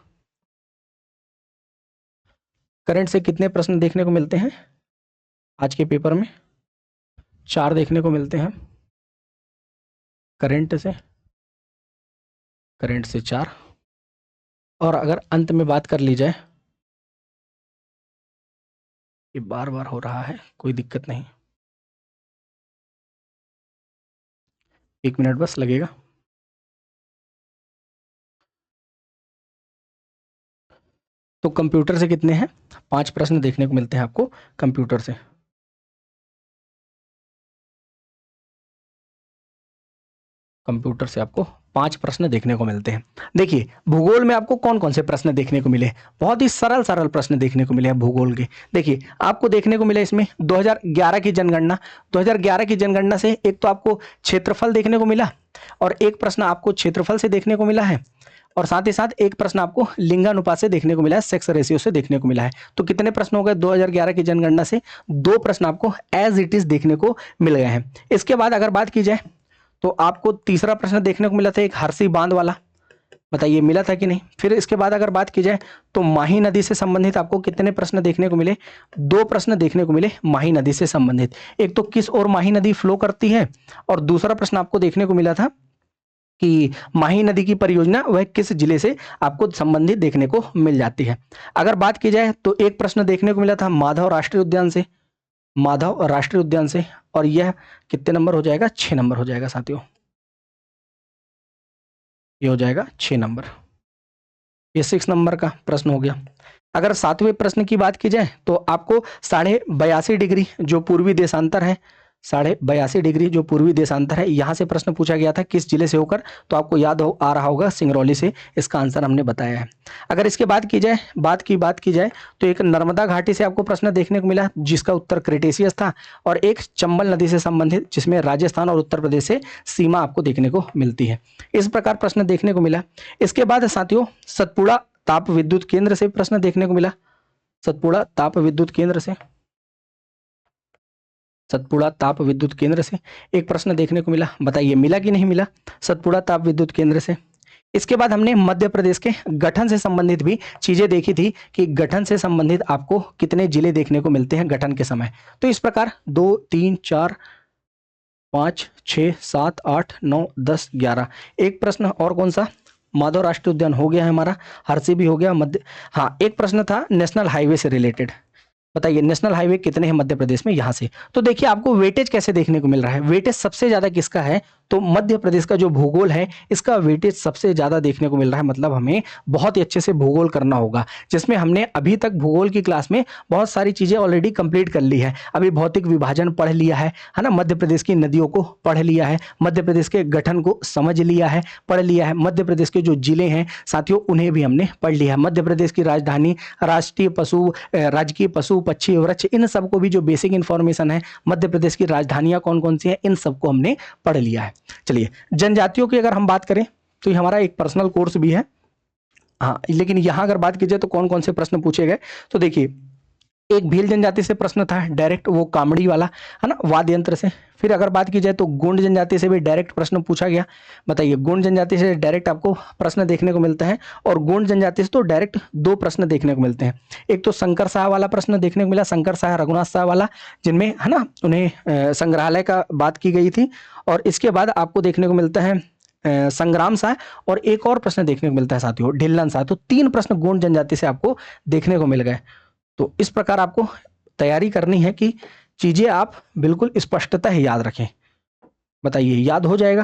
करंट से कितने प्रश्न देखने को मिलते हैं आज के पेपर में? 4 देखने को मिलते हैं करंट से 4। और अगर अंत में बात कर ली जाए, ये बार बार हो रहा है, कोई दिक्कत नहीं, 1 मिनट बस लगेगा। तो कंप्यूटर से कितने हैं? 5 प्रश्न देखने को मिलते हैं आपको कंप्यूटर से। कंप्यूटर से आपको 5 प्रश्न देखने को मिलते हैं। देखिए भूगोल में आपको कौन कौन से प्रश्न देखने को मिले? बहुत ही सरल सरल प्रश्न देखने को मिले हैं भूगोल के। देखिए आपको देखने को मिला इसमें 2011 की जनगणना। 2011 की जनगणना से एक तो आपको क्षेत्रफल देखने को मिला और एक प्रश्न आपको क्षेत्रफल से देखने को मिला है, और साथ ही साथ एक प्रश्न आपको लिंगानुपात से देखने को मिला है, सेक्स रेशियो से देखने को मिला है। तो कितने प्रश्न हो गए 2011 की जनगणना से? 2 प्रश्न आपको एज इट इज देखने को मिल गए हैं। इसके बाद अगर बात की जाए तो आपको तीसरा प्रश्न देखने को मिला था एक हरसी बांध वाला, बताइए मिला था कि नहीं। फिर इसके बाद अगर बात की जाए तो माही नदी से संबंधित आपको कितने प्रश्न देखने को मिले, 2 प्रश्न देखने को मिले माही नदी से संबंधित। एक तो किस ओर माही नदी फ्लो करती है, और दूसरा प्रश्न आपको देखने को मिला था कि माही नदी की परियोजना वह किस जिले से आपको संबंधित देखने को मिल जाती है। अगर बात की जाए तो एक प्रश्न देखने को मिला था माधव राष्ट्रीय उद्यान से, माधव राष्ट्रीय उद्यान से, और यह कितने नंबर हो जाएगा, 6 नंबर हो जाएगा साथियों, ये हो जाएगा 6 नंबर, ये 6 नंबर का प्रश्न हो गया। अगर 7वें प्रश्न की बात की जाए तो आपको 82.5 डिग्री जो पूर्वी देशांतर है, 82.5 डिग्री जो पूर्वी देशांतर है, यहाँ से प्रश्न पूछा गया था किस जिले से होकर, तो आपको याद आ रहा होगा सिंगरौली से, इसका आंसर हमने बताया है। अगर इसके बाद की जाए बात की जाए तो एक नर्मदा घाटी से आपको प्रश्न देखने को मिला जिसका उत्तर क्रिटेशियस था, और एक चंबल नदी से संबंधित जिसमें राजस्थान और उत्तर प्रदेश से सीमा आपको देखने को मिलती है। इस प्रकार प्रश्न देखने को मिला। इसके बाद साथियों सतपुड़ा ताप विद्युत केंद्र से प्रश्न देखने को मिला, सतपुड़ा ताप विद्युत केंद्र से, सतपुड़ा ताप विद्युत केंद्र से एक प्रश्न देखने को मिला, बताइए मिला कि नहीं मिला, सतपुड़ा ताप विद्युत केंद्र से। इसके बाद हमने मध्य प्रदेश के गठन से संबंधित भी चीजें देखी थी कि गठन से संबंधित आपको कितने जिले देखने को मिलते हैं गठन के समय। तो इस प्रकार 2 3 4 5 6 7 8 9 10 11, एक प्रश्न और कौन सा, माधव राष्ट्रीय उद्यान हो गया है हमारा, हरसी भी हो गया, मध्य, हाँ एक प्रश्न था नेशनल हाईवे से रिलेटेड, बताइए नेशनल हाईवे कितने हैं मध्य प्रदेश में, यहां से। तो देखिए आपको वेटेज कैसे देखने को मिल रहा है, वेटेज सबसे ज्यादा किसका है, तो मध्य प्रदेश का जो भूगोल है इसका वेटेज सबसे ज्यादा देखने को मिल रहा है। मतलब हमें बहुत ही अच्छे से भूगोल करना होगा, जिसमें हमने अभी तक भूगोल की क्लास में बहुत सारी चीजें ऑलरेडी कंप्लीट कर ली है। अभी भौतिक विभाजन पढ़ लिया है ना, मध्य प्रदेश की नदियों को पढ़ लिया है, मध्य प्रदेश के गठन को समझ लिया है, पढ़ लिया है, मध्य प्रदेश के जो जिले हैं साथियों उन्हें भी हमने पढ़ लिया है, मध्य प्रदेश की राजधानी, राजकीय पशु पक्षी वृक्ष, इन सबको भी जो बेसिक इंफॉर्मेशन है, मध्य प्रदेश की राजधानियां कौन कौन सी हैं, इन सबको हमने पढ़ लिया है। चलिए जनजातियों की अगर हम बात करें तो हमारा एक पर्सनल कोर्स भी है, हाँ लेकिन यहां अगर बात की जाए तो कौन कौन से प्रश्न पूछे गए, तो देखिए एक भील जनजाति से प्रश्न था डायरेक्ट, वो कामड़ी वाला है ना, वाद्य यंत्र से। फिर अगर बात की जाए तो गोंड जनजाति से भी डायरेक्ट प्रश्न पूछा गया, बताइए गोंड जनजाति से डायरेक्ट आपको प्रश्न देखने को मिलता है, और गोंड जनजाति से तो डायरेक्ट 2 प्रश्न देखने को मिलते हैं। एक तो शंकर शाह वाला प्रश्न देखने को मिला, शंकर शाह रघुनाथ शाह वाला, जिनमें है ना उन्हें संग्रहालय का बात की गई थी, और इसके बाद आपको देखने को मिलता है संग्राम शाह, और एक और प्रश्न देखने को मिलता है साथियों ढिल्लन शाह। तो 3 प्रश्न गोंड जनजाति से आपको देखने को मिल गए। तो इस प्रकार आपको तैयारी करनी है कि चीजें आप बिल्कुल स्पष्टता है याद रखें, बताइए याद हो जाएगा।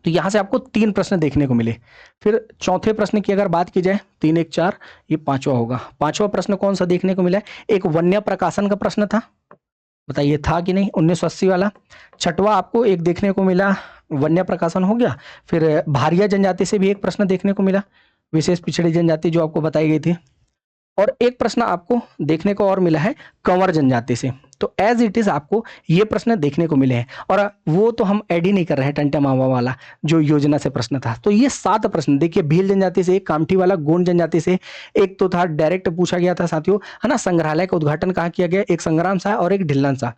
तो यहां से आपको 3 प्रश्न देखने को मिले। फिर चौथे प्रश्न की अगर बात की जाए 3 1 4, ये 5वां होगा। 5वां प्रश्न कौन सा देखने को मिला, एक वन्य प्रकाशन का प्रश्न था, बताइए था कि नहीं, 1980 वाला। 6वां आपको एक देखने को मिला वन्य प्रकाशन हो गया। फिर भारिया जनजाति से भी एक प्रश्न देखने को मिला, विशेष पिछड़ी जनजाति जो आपको बताई गई थी, और एक प्रश्न आपको देखने को और मिला है कंवर जनजाति से। तो एज इट इज आपको ये प्रश्न देखने को मिले हैं, और वो तो हम ऐड ही नहीं कर रहे हैं टंटा मावा वाला जो योजना से प्रश्न था। तो ये 7 प्रश्न देखिए, भील जनजाति से एक, कामठी वाला, गोंड जनजाति से एक तो था डायरेक्ट पूछा गया था साथियों, है ना, संग्रहालय का उद्घाटन कहाँ किया गया, एक संग्राम शाह और एक ढिल्लन शाह,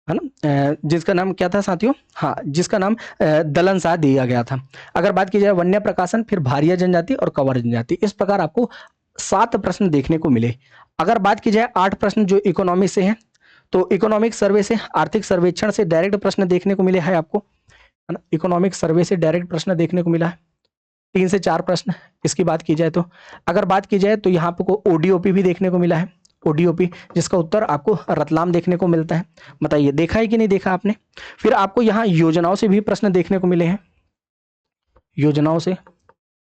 है ना, जिसका नाम क्या था साथियों, हाँ जिसका नाम दलन शाह दिया गया था। अगर बात की जाए वन्य प्रकाशन, फिर भारिया जनजाति और कंवर जनजाति, इस प्रकार आपको 7 प्रश्न देखने को मिले। अगर बात की जाए 8 प्रश्न जो इकोनॉमी से हैं, तो इकोनॉमिक सर्वे से, आर्थिक सर्वेक्षण से डायरेक्ट प्रश्न देखने को मिले हैं आपको, है ना, इकोनॉमिक सर्वे से डायरेक्ट प्रश्न देखने को मिला है 3 से 4 प्रश्न। इसकी बात की जाए तो अगर बात की जाए तो यहाँ आपको ओडीओपी भी देखने को मिला है, ओडीओपी जिसका उत्तर आपको रतलाम देखने को मिलता है, बताइए देखा है कि नहीं देखा आपने। फिर आपको यहाँ योजनाओं से भी प्रश्न देखने को मिले हैं, योजनाओं से,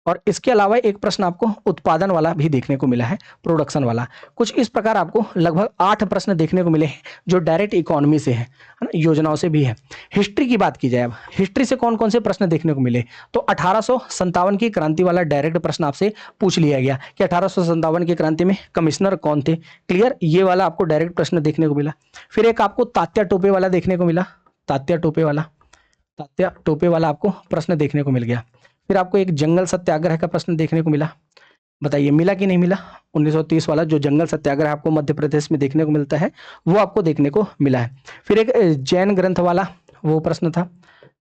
और इसके अलावा एक प्रश्न आपको उत्पादन वाला भी देखने को मिला है, प्रोडक्शन वाला। कुछ इस प्रकार आपको लगभग 8 प्रश्न देखने को मिले हैं जो डायरेक्ट इकोनॉमी से है ना, योजनाओं से भी है। हिस्ट्री की बात की जाए, अब हिस्ट्री से कौन कौन से प्रश्न देखने को मिले, तो 1857 की क्रांति वाला डायरेक्ट प्रश्न आपसे पूछ लिया गया कि 1857 की क्रांति में कमिश्नर कौन थे, क्लियर, ये वाला आपको डायरेक्ट प्रश्न देखने को मिला। फिर एक आपको तात्या टोपे वाला देखने को मिला, तात्या टोपे वाला आपको प्रश्न देखने को मिल गया। फिर आपको एक जंगल सत्याग्रह का प्रश्न देखने को मिला, बताइए मिला कि नहीं मिला। 1930 वाला जो जंगल सत्याग्रह आपको मध्य प्रदेश में देखने को मिलता है वो आपको देखने को मिला है। फिर एक जैन ग्रंथ वाला वो प्रश्न था,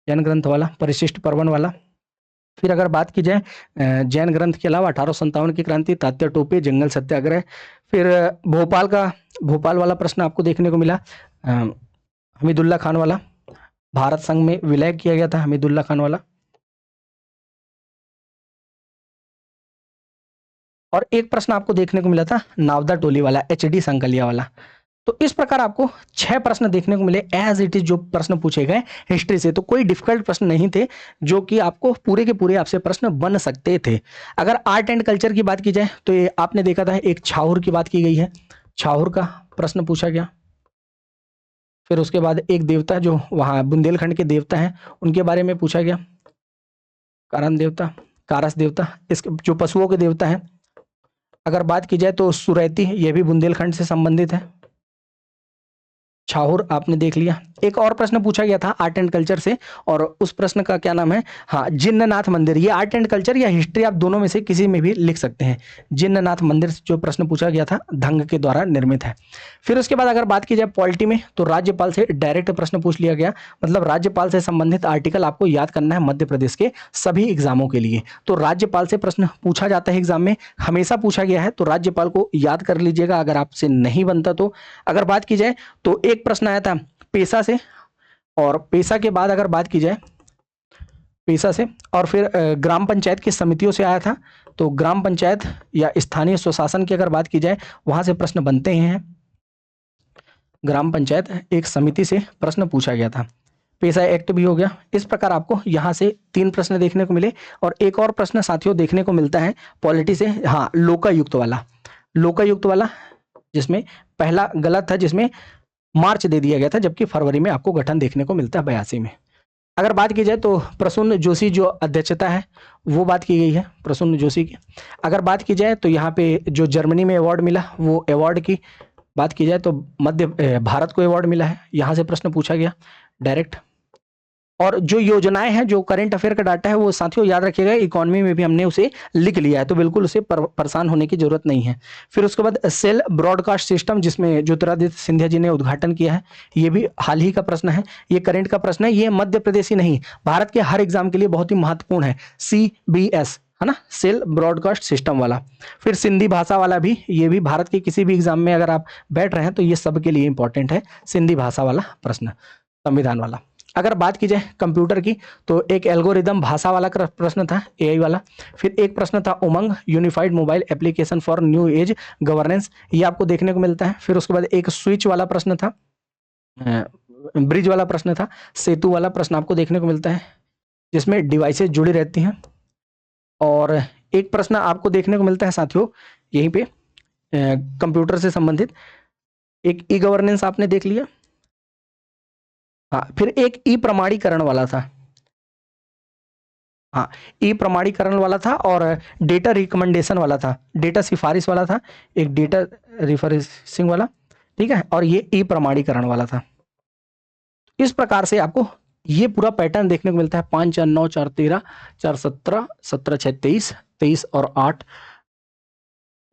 जैन ग्रंथ वाला, परिशिष्ट पर्वन वाला। फिर अगर बात की जाए जैन ग्रंथ के अलावा 1857 की क्रांति, तात्या टोपे, जंगल सत्याग्रह। फिर भोपाल वाला प्रश्न आपको देखने को मिला, हमीदुल्ला खान वाला, भारत संघ में विलय किया गया था हमीदुल्ला खान वाला। और एक प्रश्न आपको देखने को मिला था नावदा टोली वाला, एचडी संकलिया वाला। तो इस प्रकार आपको 6 प्रश्न देखने को मिले एज इट इज, जो प्रश्न पूछे गए हिस्ट्री से। तो कोई डिफिकल्ट प्रश्न नहीं थे, जो कि आपको पूरे के पूरे आपसे प्रश्न बन सकते थे। अगर आर्ट एंड कल्चर की बात की जाए तो ये आपने देखा था, एक छाहूर की बात की गई है, छाहूर का प्रश्न पूछा गया। फिर उसके बाद एक देवता जो वहां बुंदेलखंड के देवता हैं उनके बारे में पूछा गया, कारण देवता, कारस देवता, इसके जो पशुओं के देवता हैं। अगर बात की जाए तो सुरैती, ये भी बुंदेलखंड से संबंधित है। छाहूर आपने देख लिया। एक और प्रश्न पूछा गया था आर्ट एंड कल्चर से, और उस प्रश्न का क्या नाम है, हाँ, जिन्ननाथ मंदिर। ये आर्ट एंड कल्चर या हिस्ट्री, आप दोनों में से किसी में भी लिख सकते हैं। जिन्ननाथ मंदिर से जो प्रश्न पूछा गया था, धंग के द्वारा निर्मित है। फिर उसके बाद अगर बात की जाए पॉलिटी में, तो राज्यपाल से डायरेक्ट प्रश्न पूछ लिया गया, मतलब राज्यपाल से संबंधित आर्टिकल आपको याद करना है मध्य प्रदेश के सभी एग्जामों के लिए। तो राज्यपाल से प्रश्न पूछा जाता है एग्जाम में, हमेशा पूछा गया है, तो राज्यपाल को याद कर लीजिएगा अगर आपसे नहीं बनता तो। अगर बात की जाए तो एक प्रश्न आया था पेशा से, और पेशा के बाद अगर बात की जाए पेशा से, और फिर ग्राम पंचायत की समितियों से आया था। तो ग्राम पंचायत या स्थानीय स्वशासन की अगर बात की जाए, वहां से प्रश्न बनते हैं। ग्राम पंचायत एक समिति से प्रश्न पूछा गया था। पेशा एक्ट भी हो गया। इस प्रकार आपको यहाँ से 3 प्रश्न देखने को मिले। और एक और प्रश्न साथियों देखने को मिलता है पॉलिटी से, हाँ, लोकायुक्त वाला, लोकायुक्त वाला, जिसमें पहला गलत था, जिसमें मार्च दे दिया गया था, जबकि फरवरी में आपको गठन देखने को मिलता है 82 में। अगर बात की जाए तो प्रसून जोशी जो अध्यक्षता है वो बात की गई है, प्रसून जोशी की। अगर बात की जाए तो यहाँ पे जो जर्मनी में अवार्ड मिला, वो अवार्ड की बात की जाए तो मध्य भारत को अवार्ड मिला है, यहाँ से प्रश्न पूछा गया डायरेक्ट। और जो योजनाएं हैं, जो करंट अफेयर का डाटा है, वो साथियों याद रखिएगा, इकोनॉमी में भी हमने उसे लिख लिया है, तो बिल्कुल उसे परेशान होने की जरूरत नहीं है। फिर उसके बाद सेल ब्रॉडकास्ट सिस्टम, जिसमें ज्योतिरादित्य सिंधिया जी ने उद्घाटन किया है, ये भी हाल ही का प्रश्न है, ये करंट का प्रश्न है। ये मध्य प्रदेश ही नहीं, भारत के हर एग्जाम के लिए बहुत ही महत्वपूर्ण है, CBS है ना, सेल ब्रॉडकास्ट सिस्टम वाला। फिर सिंधी भाषा वाला भी, ये भी भारत के किसी भी एग्जाम में अगर आप बैठ रहे हैं तो ये सबके लिए इंपॉर्टेंट है, सिंधी भाषा वाला प्रश्न, संविधान वाला। अगर बात की जाए कंप्यूटर की, तो एक एल्गोरिदम भाषा वाला प्रश्न था, AI वाला। फिर एक प्रश्न था Umang, unified mobile application for new age governance, ये आपको देखने को मिलता है। फिर उसके बाद एक स्विच वाला प्रश्न था, ब्रिज वाला प्रश्न था, सेतु वाला प्रश्न आपको देखने को मिलता है, जिसमें डिवाइसेस जुड़ी रहती हैं। और एक प्रश्न आपको देखने को मिलता है साथियों यहीं पे कंप्यूटर से संबंधित, एक ई गवर्नेंस आपने देख लिया। हाँ, फिर एक ई प्रमाणीकरण वाला था, हाँ, ई प्रमाणीकरण वाला था, और डेटा रिकमेंडेशन वाला था, डेटा सिफारिश वाला था, एक डेटा रिफरेंसिंग वाला, ठीक है, और ये ई प्रमाणीकरण वाला था। इस प्रकार से आपको ये पूरा पैटर्न देखने को मिलता है। 5 4 9 4 13 4 17 17 6 23 23 और 8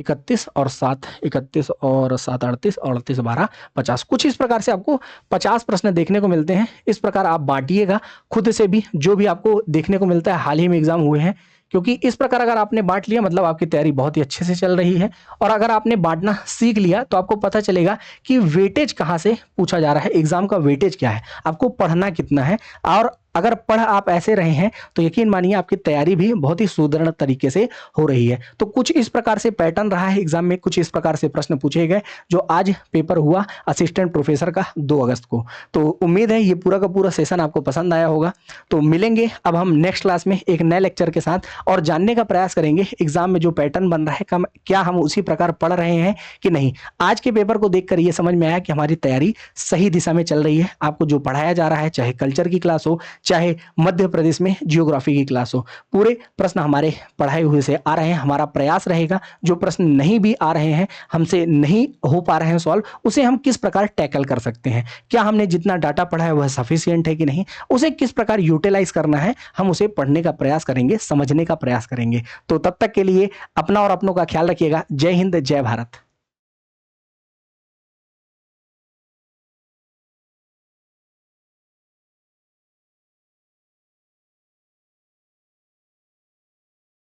31 और 7 31 और 7 38 और 38 12 50, कुछ इस प्रकार से आपको 50 प्रश्न देखने को मिलते हैं। इस प्रकार आप बांटिएगा खुद से भी, जो भी आपको देखने को मिलता है, हाल ही में एग्जाम हुए हैं, क्योंकि इस प्रकार अगर आपने बांट लिया मतलब आपकी तैयारी बहुत ही अच्छे से चल रही है। और अगर आपने बांटना सीख लिया तो आपको पता चलेगा कि वेटेज कहाँ से पूछा जा रहा है, एग्जाम का वेटेज क्या है, आपको पढ़ना कितना है। और अगर पढ़ आप ऐसे रहे हैं तो यकीन मानिए आपकी तैयारी भी बहुत ही सुदृढ़ तरीके से हो रही है। तो कुछ इस प्रकार से पैटर्न रहा है एग्जाम में, कुछ इस प्रकार से प्रश्न पूछे गए जो आज पेपर हुआ असिस्टेंट प्रोफेसर का 2 अगस्त को। तो उम्मीद है ये पूरा का पूरा सेशन आपको पसंद आया होगा। तो मिलेंगे अब हम नेक्स्ट क्लास में एक नए लेक्चर के साथ, और जानने का प्रयास करेंगे एग्जाम में जो पैटर्न बन रहा है क्या हम उसी प्रकार पढ़ रहे हैं कि नहीं। आज के पेपर को देखकर ये समझ में आया कि हमारी तैयारी सही दिशा में चल रही है। आपको जो पढ़ाया जा रहा है, चाहे कल्चर की क्लास हो, चाहे मध्य प्रदेश में जियोग्राफी की क्लास हो, पूरे प्रश्न हमारे पढ़ाए हुए से आ रहे हैं। हमारा प्रयास रहेगा जो प्रश्न नहीं भी आ रहे हैं, हमसे नहीं हो पा रहे हैं सॉल्व, उसे हम किस प्रकार टैकल कर सकते हैं, क्या हमने जितना डाटा पढ़ा है वह सफिशिएंट है कि नहीं, उसे किस प्रकार यूटिलाइज करना है, हम उसे पढ़ने का प्रयास करेंगे, समझने का प्रयास करेंगे। तो तब तक के लिए अपना और अपनों का ख्याल रखिएगा। जय हिंद, जय भारत।